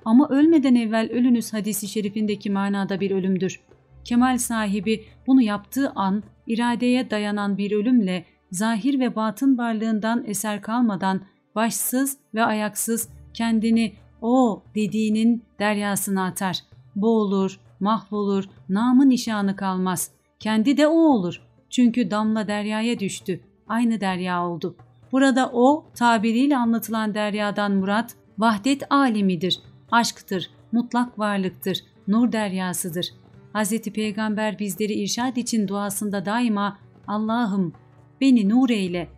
Ama ölmeden evvel ölünüz hadisi şerifindeki manada bir ölümdür. Kemal sahibi bunu yaptığı an iradeye dayanan bir ölümle zahir ve batın varlığından eser kalmadan başsız ve ayaksız kendini o dediğinin deryasına atar. Boğulur, mahvolur, namı nişanı kalmaz. Kendi de o olur. Çünkü damla deryaya düştü. Aynı derya oldu. Burada o tabiriyle anlatılan deryadan murat vahdet alemidir, aşktır, mutlak varlıktır, nur deryasıdır. Hz. Peygamber bizleri irşad için duasında daima Allah'ım beni nur eyle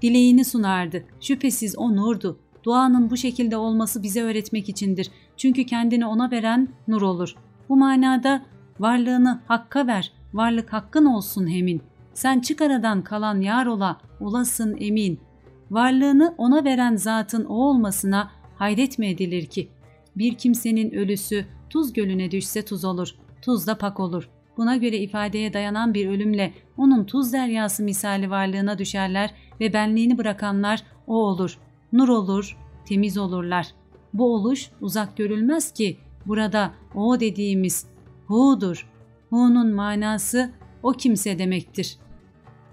dileğini sunardı. Şüphesiz o nurdu. Duanın bu şekilde olması bize öğretmek içindir. Çünkü kendini ona veren nur olur. Bu manada varlığını Hakk'a ver, varlık Hakk'ın olsun hemin. Sen çık aradan kalan yar olasın emin. Varlığını ona veren zatın o olmasına hayret mi edilir ki? Bir kimsenin ölüsü tuz gölüne düşse tuz olur, tuz da pak olur. Buna göre ifadeye dayanan bir ölümle onun tuz deryası misali varlığına düşerler ve benliğini bırakanlar o olur, nur olur, temiz olurlar. Bu oluş uzak görülmez ki burada o dediğimiz hu'dur. Hu'nun manası o kimse demektir.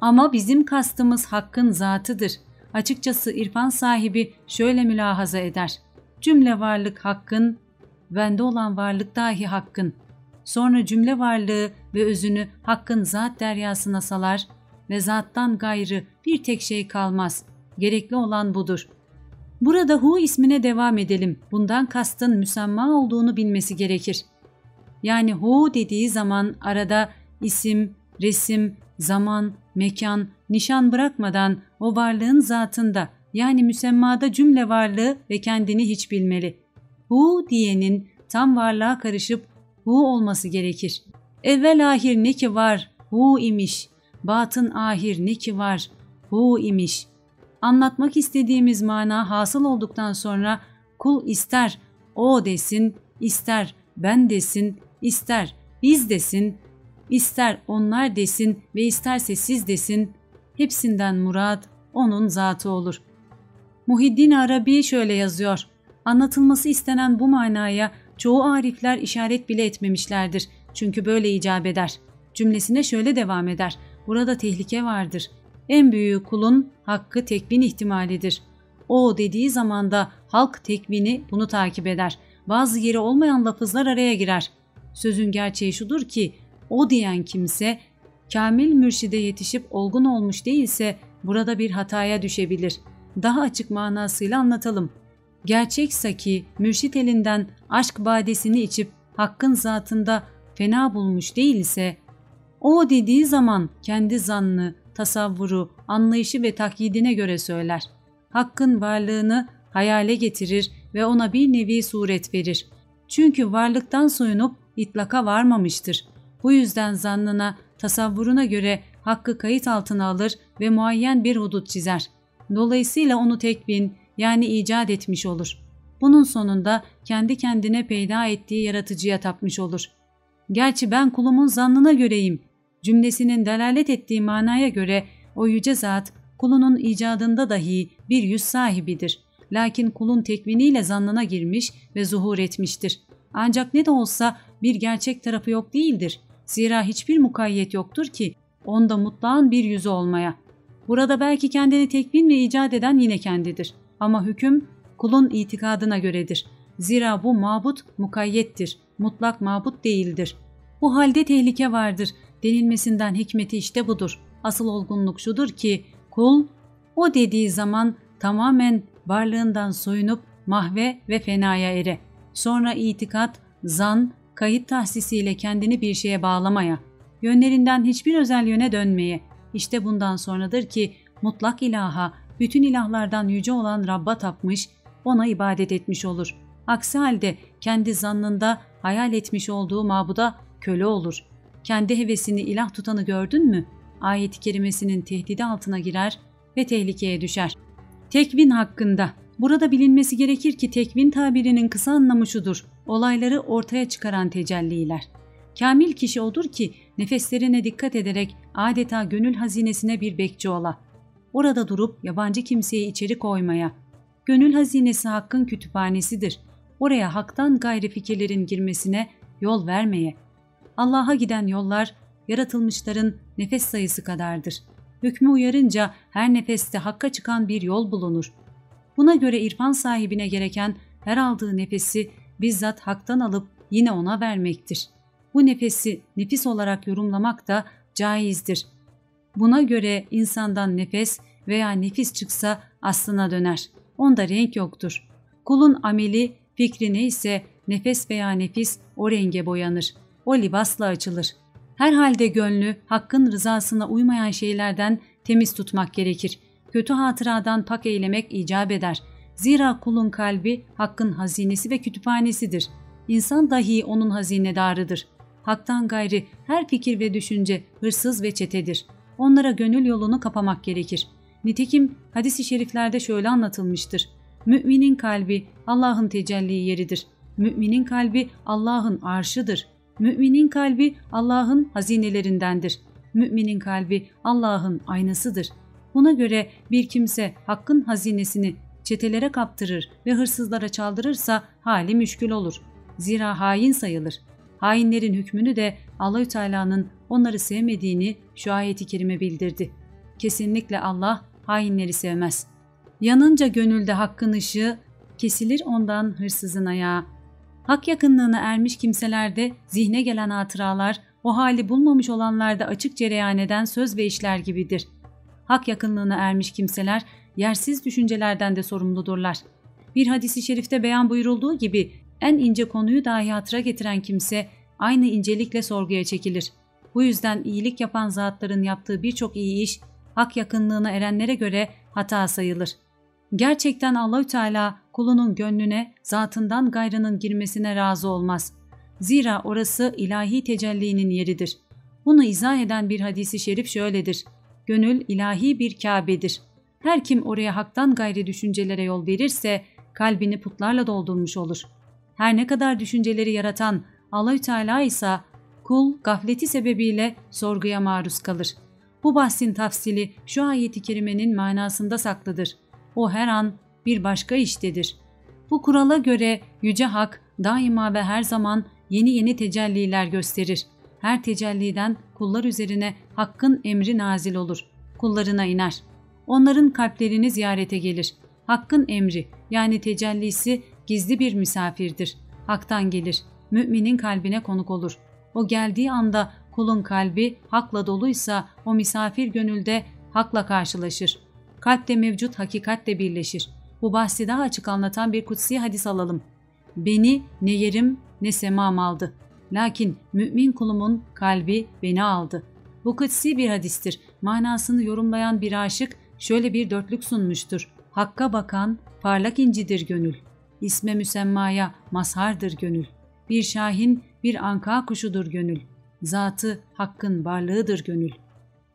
Ama bizim kastımız Hakk'ın zatıdır. Açıkçası irfan sahibi şöyle mülahaza eder. Cümle varlık Hakk'ın, bende olan varlık dahi Hakk'ın. Sonra cümle varlığı ve özünü Hakk'ın zat deryasına salar ve zattan gayrı bir tek şey kalmaz. Gerekli olan budur. Burada Hu ismine devam edelim. Bundan kastın müsemma olduğunu bilmesi gerekir. Yani Hu dediği zaman arada isim, resim, zaman, mekan, nişan bırakmadan o varlığın zatında yani müsemmada cümle varlığı ve kendini hiç bilmeli. Hu diyenin tam varlığa karışıp Hu olması gerekir. Evvel ahir ne ki var, Hu imiş. Batın ahir ne ki var, Hu imiş. Anlatmak istediğimiz mana hasıl olduktan sonra kul ister o desin, ister ben desin, ister biz desin, ister onlar desin ve isterse siz desin, hepsinden murad onun zatı olur. Muhiddin Arabi şöyle yazıyor. Anlatılması istenen bu manaya çoğu arifler işaret bile etmemişlerdir. Çünkü böyle icap eder. Cümlesine şöyle devam eder. Burada tehlike vardır. En büyüğü kulun hakkı tekvin ihtimalidir. O dediği zamanda halk tekvini bunu takip eder. Bazı yeri olmayan lafızlar araya girer. Sözün gerçeği şudur ki o diyen kimse kamil mürşide yetişip olgun olmuş değilse burada bir hataya düşebilir. Daha açık manasıyla anlatalım. Gerçek saki mürşit elinden aşk badesini içip hakkın zatında fena bulmuş değilse o dediği zaman kendi zannı, tasavvuru, anlayışı ve takyidine göre söyler. Hakkın varlığını hayale getirir ve ona bir nevi suret verir. Çünkü varlıktan soyunup itlaka varmamıştır. Bu yüzden zannına, tasavvuruna göre hakkı kayıt altına alır ve muayyen bir hudut çizer. Dolayısıyla onu tekvin yani icat etmiş olur. Bunun sonunda kendi kendine peyda ettiği yaratıcıya tapmış olur. Gerçi ben kulumun zannına göreyim cümlesinin delalet ettiği manaya göre o yüce zat kulunun icadında dahi bir yüz sahibidir. Lakin kulun tekviniyle zannına girmiş ve zuhur etmiştir. Ancak ne de olsa bir gerçek tarafı yok değildir. Zira hiçbir mukayyet yoktur ki onda mutlağın bir yüzü olmaya. Burada belki kendini tekvin ve icat eden yine kendidir. Ama hüküm kulun itikadına göredir. Zira bu mabut mukayyettir, mutlak mabut değildir. Bu halde tehlike vardır denilmesinden hikmeti işte budur. Asıl olgunluk şudur ki kul o dediği zaman tamamen varlığından soyunup mahve ve fenaya ere. Sonra itikat, zan, kayıt tahsisiyle kendini bir şeye bağlamaya, yönlerinden hiçbir özel yöne dönmeye, işte bundan sonradır ki mutlak ilaha, bütün ilahlardan yüce olan Rabb'a tapmış, ona ibadet etmiş olur. Aksi halde kendi zannında hayal etmiş olduğu mabuda köle olur. Kendi hevesini ilah tutanı gördün mü? Ayet-i kerimesinin tehdidi altına girer ve tehlikeye düşer. Tekvin hakkında. Burada bilinmesi gerekir ki tekvin tabirinin kısa anlamı şudur. Olayları ortaya çıkaran tecelliler. Kamil kişi odur ki nefeslerine dikkat ederek adeta gönül hazinesine bir bekçi ola. Orada durup yabancı kimseyi içeri koymaya. Gönül hazinesi hakkın kütüphanesidir. Oraya haktan gayri fikirlerin girmesine yol vermeye. Allah'a giden yollar yaratılmışların nefes sayısı kadardır. Hükmü uyarınca her nefeste hakka çıkan bir yol bulunur. Buna göre irfan sahibine gereken her aldığı nefesi bizzat haktan alıp yine ona vermektir. Bu nefesi nefis olarak yorumlamak da caizdir. Buna göre insandan nefes veya nefis çıksa aslına döner. Onda renk yoktur. Kulun ameli, fikri neyse nefes veya nefis o renge boyanır. O libasla açılır. Herhalde gönlü hakkın rızasına uymayan şeylerden temiz tutmak gerekir. Kötü hatıradan pak eylemek icap eder. Zira kulun kalbi Hakk'ın hazinesi ve kütüphanesidir. İnsan dahi onun hazinedarıdır. Hak'tan gayri her fikir ve düşünce hırsız ve çetedir. Onlara gönül yolunu kapamak gerekir. Nitekim hadis-i şeriflerde şöyle anlatılmıştır. Müminin kalbi Allah'ın tecelli yeridir. Müminin kalbi Allah'ın arşıdır. Müminin kalbi Allah'ın hazinelerindendir. Müminin kalbi Allah'ın aynasıdır. Buna göre bir kimse Hakk'ın hazinesini çetelere kaptırır ve hırsızlara çaldırırsa hali müşkül olur. Zira hain sayılır. Hainlerin hükmünü de Allahü Teala'nın onları sevmediğini şu ayeti kerime bildirdi. Kesinlikle Allah hainleri sevmez. Yanınca gönülde Hakk'ın ışığı, kesilir ondan hırsızın ayağı. Hak yakınlığına ermiş kimselerde zihne gelen hatıralar, o hali bulmamış olanlarda açık cereyan eden söz ve işler gibidir. Hak yakınlığına ermiş kimseler yersiz düşüncelerden de sorumludurlar. Bir hadis-i şerifte beyan buyurulduğu gibi en ince konuyu dahi hatıra getiren kimse aynı incelikle sorguya çekilir. Bu yüzden iyilik yapan zatların yaptığı birçok iyi iş hak yakınlığına erenlere göre hata sayılır. Gerçekten Allahü Teala kulunun gönlüne zatından gayrının girmesine razı olmaz. Zira orası ilahi tecellinin yeridir. Bunu izah eden bir hadis-i şerif şöyledir. Gönül ilahi bir Kabe'dir. Her kim oraya haktan gayri düşüncelere yol verirse kalbini putlarla doldurmuş olur. Her ne kadar düşünceleri yaratan Allahü Teala ise kul gafleti sebebiyle sorguya maruz kalır. Bu bahsin tafsili şu ayet-i kerimenin manasında saklıdır. O her an bir başka iştedir. Bu kurala göre Yüce Hak daima ve her zaman yeni tecelliler gösterir. Her tecelliden kullar üzerine Hakk'ın emri nazil olur. Kullarına iner. Onların kalplerini ziyarete gelir. Hakk'ın emri yani tecellisi gizli bir misafirdir. Hak'tan gelir. Müminin kalbine konuk olur. O geldiği anda kulun kalbi Hak'la doluysa o misafir gönülde Hak'la karşılaşır. Kalpte mevcut hakikatle birleşir. Bu bahsi daha açık anlatan bir kutsi hadis alalım. Beni ne yerim ne semam aldı. Lakin mümin kulumun kalbi beni aldı. Bu kutsi bir hadistir. Manasını yorumlayan bir aşık şöyle bir dörtlük sunmuştur. Hakka bakan parlak incidir gönül. İsme müsemmaya mazhardır gönül. Bir şahin bir anka kuşudur gönül. Zatı Hakk'ın varlığıdır gönül.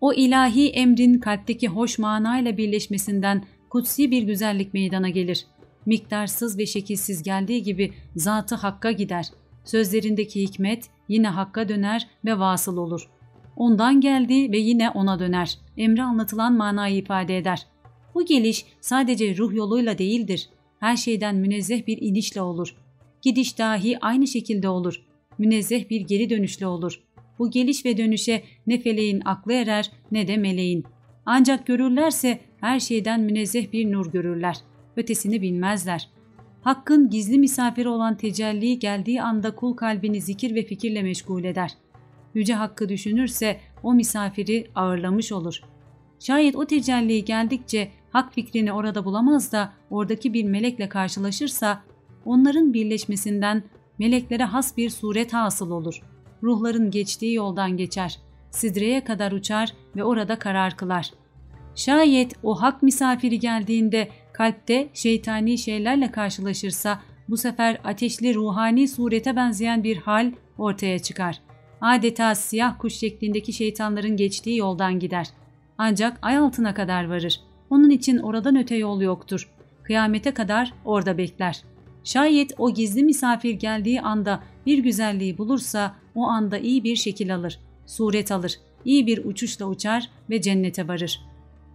O ilahi emrin kalpteki hoş manayla birleşmesinden kutsi bir güzellik meydana gelir. Miktarsız ve şekilsiz geldiği gibi zatı Hakk'a gider. Sözlerindeki hikmet yine Hakk'a döner ve vasıl olur. Ondan geldi ve yine ona döner. Emre anlatılan manayı ifade eder. Bu geliş sadece ruh yoluyla değildir. Her şeyden münezzeh bir inişle olur. Gidiş dahi aynı şekilde olur. Münezzeh bir geri dönüşle olur. Bu geliş ve dönüşe ne feleğin aklı erer ne de meleğin. Ancak görürlerse her şeyden münezzeh bir nur görürler. Ötesini bilmezler. Hakkın gizli misafiri olan tecelli geldiği anda kul kalbini zikir ve fikirle meşgul eder. Yüce Hakk'ı düşünürse o misafiri ağırlamış olur. Şayet o tecelli geldikçe hak fikrini orada bulamaz da oradaki bir melekle karşılaşırsa onların birleşmesinden meleklere has bir suret hasıl olur. Ruhların geçtiği yoldan geçer. Sidreye kadar uçar ve orada karar kılar. Şayet o hak misafiri geldiğinde kalpte şeytani şeylerle karşılaşırsa bu sefer ateşli ruhani surete benzeyen bir hal ortaya çıkar. Adeta siyah kuş şeklindeki şeytanların geçtiği yoldan gider. Ancak ay altına kadar varır. Onun için oradan öte yol yoktur. Kıyamete kadar orada bekler. Şayet o gizli misafir geldiği anda bir güzelliği bulursa o anda iyi bir şekil alır, suret alır, iyi bir uçuşla uçar ve cennete varır.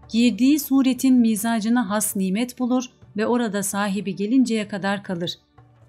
Girdiği suretin mizacına has nimet bulur ve orada sahibi gelinceye kadar kalır.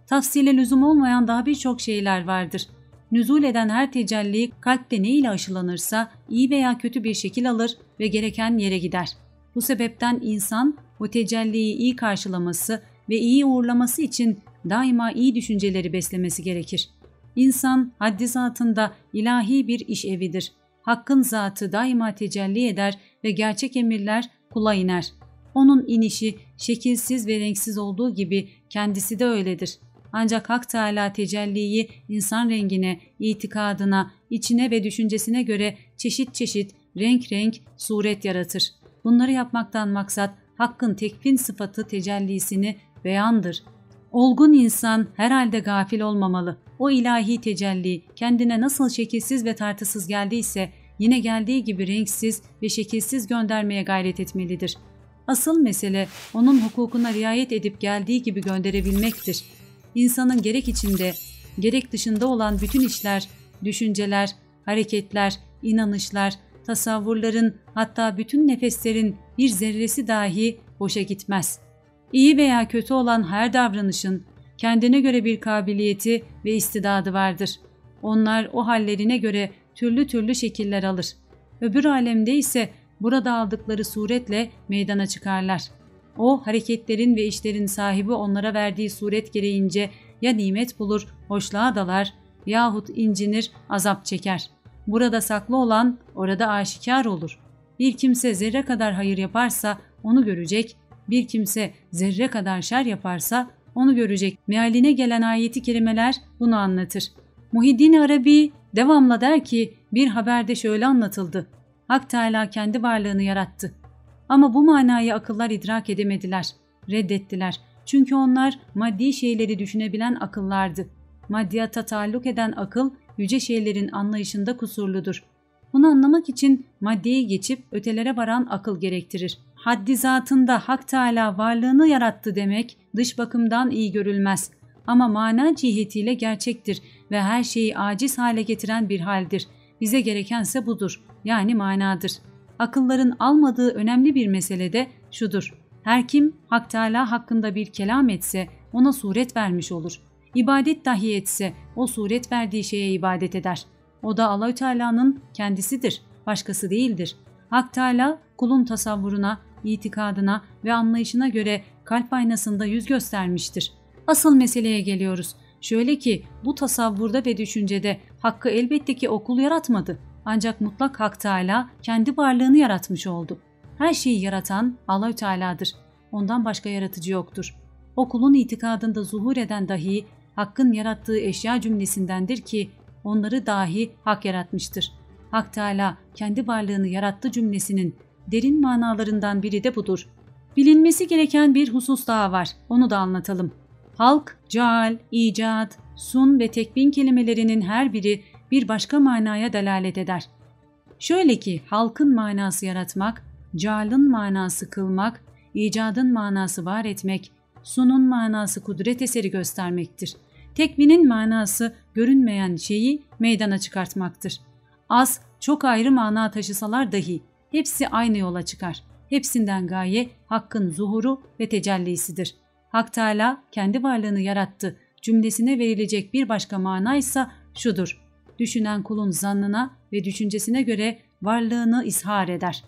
Tafsile lüzum olmayan daha birçok şeyler vardır. Nüzul eden her tecelli kalpte ne ile aşılanırsa iyi veya kötü bir şekil alır ve gereken yere gider. Bu sebepten insan o tecelliyi iyi karşılaması ve iyi uğurlaması için daima iyi düşünceleri beslemesi gerekir. İnsan haddi zatında ilahi bir iş evidir. Hakkın zatı daima tecelli eder ve gerçek emirler kula iner. Onun inişi şekilsiz ve renksiz olduğu gibi kendisi de öyledir. Ancak Hak Teala tecelliyi insan rengine, itikadına, içine ve düşüncesine göre çeşit çeşit, renk renk suret yaratır. Bunları yapmaktan maksat Hakkın tekvin sıfatı tecellisini beyandır. Olgun insan herhalde gafil olmamalı. O ilahi tecelli kendine nasıl şekilsiz ve tartısız geldiyse yine geldiği gibi renksiz ve şekilsiz göndermeye gayret etmelidir. Asıl mesele onun hukukuna riayet edip geldiği gibi gönderebilmektir. İnsanın gerek içinde, gerek dışında olan bütün işler, düşünceler, hareketler, inanışlar, tasavvurların, hatta bütün nefeslerin bir zerresi dahi boşa gitmez. İyi veya kötü olan her davranışın kendine göre bir kabiliyeti ve istidadı vardır. Onlar o hallerine göre türlü türlü şekiller alır. Öbür alemde ise burada aldıkları suretle meydana çıkarlar. O hareketlerin ve işlerin sahibi onlara verdiği suret gereğince ya nimet bulur, hoşluğa dalar yahut incinir, azap çeker. Burada saklı olan orada aşikar olur. Bir kimse zerre kadar hayır yaparsa onu görecek, bir kimse zerre kadar şer yaparsa onu görecek. Mealine gelen ayeti kerimeler bunu anlatır. Muhiddin Arabi devamla der ki, bir haberde şöyle anlatıldı. Hak Teâlâ kendi varlığını yarattı. Ama bu manayı akıllar idrak edemediler, reddettiler. Çünkü onlar maddi şeyleri düşünebilen akıllardı. Maddiyata taalluk eden akıl, yüce şeylerin anlayışında kusurludur. Bunu anlamak için maddeyi geçip ötelere varan akıl gerektirir. Haddi zatında Hak Teâlâ varlığını yarattı demek dış bakımdan iyi görülmez. Ama mana cihetiyle gerçektir ve her şeyi aciz hale getiren bir haldir. Bize gerekense budur, yani manadır. Akılların almadığı önemli bir mesele de şudur. Her kim Hak Teâlâ hakkında bir kelam etse ona suret vermiş olur. İbadet dahi etse o suret verdiği şeye ibadet eder. O da Allahü Teala'nın kendisidir, başkası değildir. Hak Teâlâ kulun tasavvuruna, itikadına ve anlayışına göre kalp aynasında yüz göstermiştir. Asıl meseleye geliyoruz. Şöyle ki bu tasavvurda ve düşüncede Hakk'ı elbette ki o kul yaratmadı. Ancak mutlak Hak Teâlâ kendi varlığını yaratmış oldu. Her şeyi yaratan Allahü Teala'dır. Ondan başka yaratıcı yoktur. O kulun itikadında zuhur eden dahi Hakk'ın yarattığı eşya cümlesindendir ki onları dahi Hak yaratmıştır. Hak Teâlâ kendi varlığını yarattı cümlesinin derin manalarından biri de budur. Bilinmesi gereken bir husus daha var. Onu da anlatalım. Halk, ceal, icat, sun ve tekvin kelimelerinin her biri bir başka manaya delalet eder. Şöyle ki halkın manası yaratmak, cealın manası kılmak, icadın manası var etmek, sunun manası kudret eseri göstermektir. Tekvinin manası görünmeyen şeyi meydana çıkartmaktır. Az, çok ayrı mana taşısalar dahi hepsi aynı yola çıkar. Hepsinden gaye Hakk'ın zuhuru ve tecellisidir. Hak Teâlâ kendi varlığını yarattı cümlesine verilecek bir başka mana ise şudur. Düşünen kulun zannına ve düşüncesine göre varlığını izhar eder.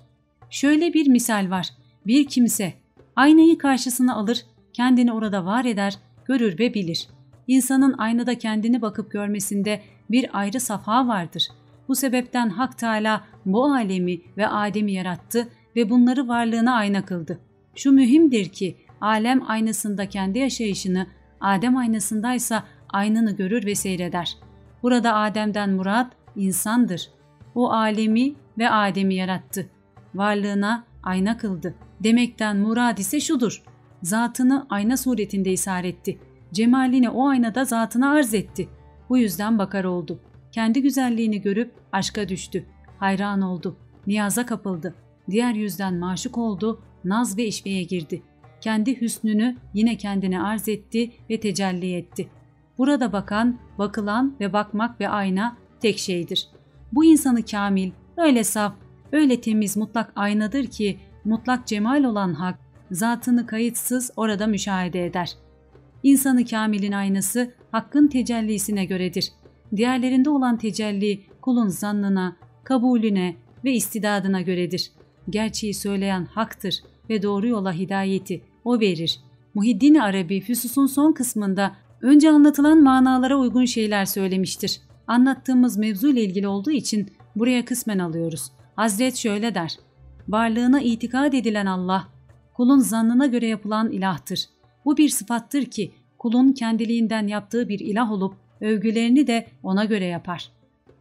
Şöyle bir misal var. Bir kimse aynayı karşısına alır, kendini orada var eder, görür ve bilir. İnsanın aynada kendini bakıp görmesinde bir ayrı safha vardır. Bu sebepten Hak Teâlâ bu alemi ve Adem'i yarattı ve bunları varlığına ayna kıldı. Şu mühimdir ki alem aynasında kendi yaşayışını, Adem aynasındaysa aynını görür ve seyreder. Burada Adem'den murat insandır. O alemi ve Adem'i yarattı. Varlığına ayna kıldı. Demekten murad ise şudur. Zatını ayna suretinde ishar etti. Cemalini o aynada zatına arz etti. Bu yüzden bakar oldu. Kendi güzelliğini görüp aşka düştü. Hayran oldu. Niyaza kapıldı. Diğer yüzden maşuk oldu. Naz ve işveye girdi. Kendi hüsnünü yine kendine arz etti ve tecelli etti. Burada bakan, bakılan ve bakmak ve ayna tek şeydir. Bu insanı kamil, öyle saf, öyle temiz mutlak aynadır ki mutlak cemal olan Hak, zatını kayıtsız orada müşahede eder. İnsanı kamilin aynası Hakk'ın tecellisine göredir. Diğerlerinde olan tecelli kulun zannına, kabulüne ve istidadına göredir. Gerçeği söyleyen Hak'tır ve doğru yola hidayeti O verir. Muhiddin Arabi Füsus'un son kısmında önce anlatılan manalara uygun şeyler söylemiştir. Anlattığımız mevzu ile ilgili olduğu için buraya kısmen alıyoruz. Hazret şöyle der. Varlığına itikad edilen Allah, kulun zannına göre yapılan ilahtır. Bu bir sıfattır ki kulun kendiliğinden yaptığı bir ilah olup övgülerini de ona göre yapar.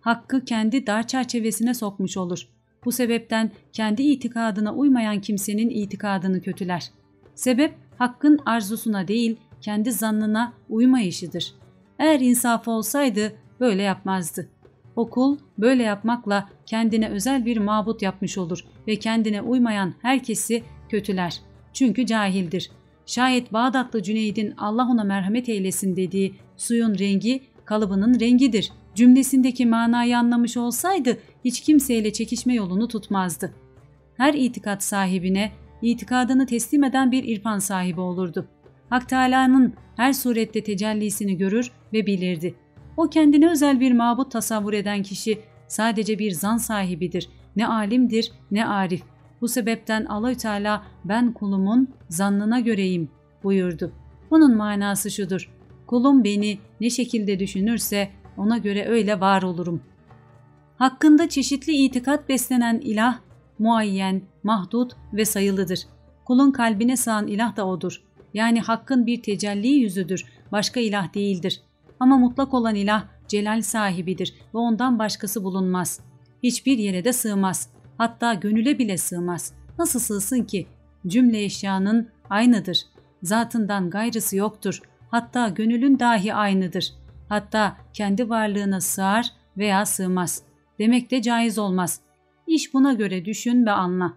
Hakkı kendi dar çerçevesine sokmuş olur. Bu sebepten kendi itikadına uymayan kimsenin itikadını kötüler. Sebep hakkın arzusuna değil, kendi zannına uymayışıdır. Eğer insafı olsaydı böyle yapmazdı. O kul böyle yapmakla kendine özel bir mabut yapmış olur ve kendine uymayan herkesi kötüler. Çünkü cahildir. Şayet Bağdatlı Cüneyd'in Allah ona merhamet eylesin dediği suyun rengi kalıbının rengidir cümlesindeki manayı anlamış olsaydı hiç kimseyle çekişme yolunu tutmazdı. Her itikat sahibine itikadını teslim eden bir irfan sahibi olurdu. Hak Teâlâ'nın her surette tecellisini görür ve bilirdi. O kendine özel bir mabut tasavvur eden kişi sadece bir zan sahibidir. Ne alimdir ne arif. Bu sebepten Allahü Teala ben kulumun zannına göreyim buyurdu. Bunun manası şudur. Kulum beni ne şekilde düşünürse ona göre öyle var olurum. Hakkında çeşitli itikat beslenen ilah, muayyen, mahdut ve sayılıdır. Kulun kalbine sığan ilah da odur. Yani hakkın bir tecelli yüzüdür, başka ilah değildir. Ama mutlak olan ilah celal sahibidir ve ondan başkası bulunmaz. Hiçbir yere de sığmaz. Hatta gönüle bile sığmaz. Nasıl sığsın ki? Cümle eşyanın aynıdır. Zatından gayrısı yoktur. Hatta gönülün dahi aynıdır. Hatta kendi varlığına sığar veya sığmaz. Demek de caiz olmaz. İş buna göre düşün ve anla.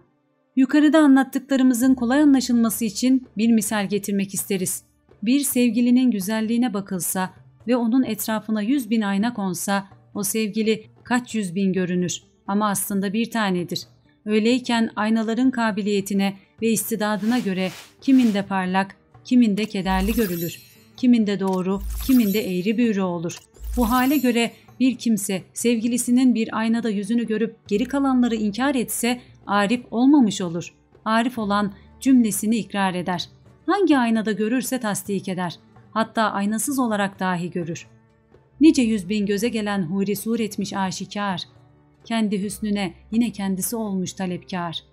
Yukarıda anlattıklarımızın kolay anlaşılması için bir misal getirmek isteriz. Bir sevgilinin güzelliğine bakılsa ve onun etrafına 100.000 ayna konsa o sevgili kaç 100.000 görünür ama aslında bir tanedir. Öyleyken aynaların kabiliyetine ve istidadına göre kiminde parlak, kiminde kederli görülür. Kiminde doğru, kiminde eğri büğrü olur. Bu hale göre bir kimse sevgilisinin bir aynada yüzünü görüp geri kalanları inkar etse arif olmamış olur. Arif olan cümlesini ikrar eder. Hangi aynada görürse tasdik eder. Hatta aynasız olarak dahi görür. Nice 100.000 göze gelen huri suretmiş aşikar. Kendi hüsnüne yine kendisi olmuş talepkar.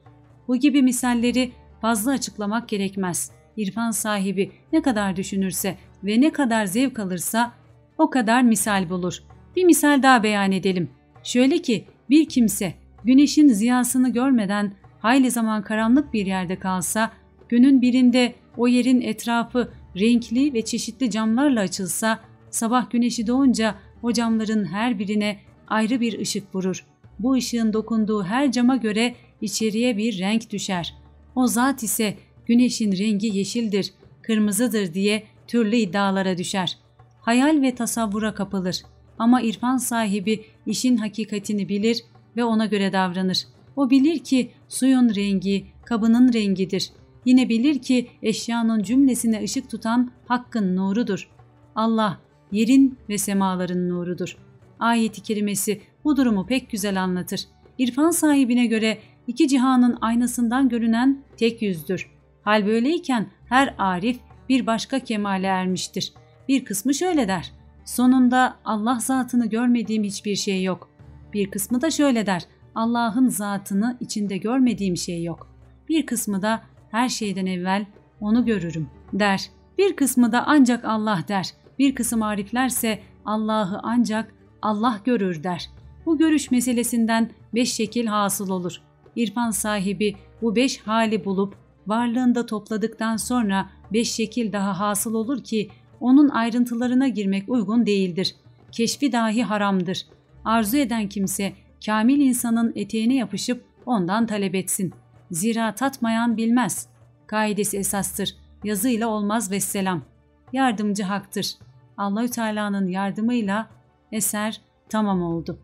Bu gibi misalleri fazla açıklamak gerekmez. İrfan sahibi ne kadar düşünürse ve ne kadar zevk alırsa o kadar misal bulur. Bir misal daha beyan edelim. Şöyle ki bir kimse güneşin ziyasını görmeden hayli zaman karanlık bir yerde kalsa, günün birinde o yerin etrafı renkli ve çeşitli camlarla açılsa, sabah güneşi doğunca o camların her birine ayrı bir ışık vurur. Bu ışığın dokunduğu her cama göre içeriye bir renk düşer. O zat ise güneşin rengi yeşildir, kırmızıdır diye türlü iddialara düşer. Hayal ve tasavvura kapılır. Ama irfan sahibi işin hakikatini bilir ve ona göre davranır. O bilir ki suyun rengi kabının rengidir. Yine bilir ki eşyanın cümlesine ışık tutan hakkın nurudur. Allah yerin ve semaların nurudur. Ayet-i kerimesi bu durumu pek güzel anlatır. İrfan sahibine göre iki cihanın aynasından görünen tek yüzdür. Hal böyleyken her arif bir başka kemale ermiştir. Bir kısmı şöyle der: sonunda Allah zatını görmediğim hiçbir şey yok. Bir kısmı da şöyle der: Allah'ın zatını içinde görmediğim şey yok. Bir kısmı da her şeyden evvel onu görürüm der. Bir kısmı da ancak Allah der. Bir kısım ariflerse Allah'ı ancak Allah görür der. Bu görüş meselesinden 5 şekil hasıl olur. İrfan sahibi bu 5 hali bulup varlığında topladıktan sonra 5 şekil daha hasıl olur ki onun ayrıntılarına girmek uygun değildir. Keşfi dahi haramdır. Arzu eden kimse kamil insanın eteğine yapışıp ondan talep etsin. Zira tatmayan bilmez. Kaidesi esastır. Yazıyla olmaz vesselam. Yardımcı haktır. Allahü Teala'nın yardımıyla eser tamam oldu.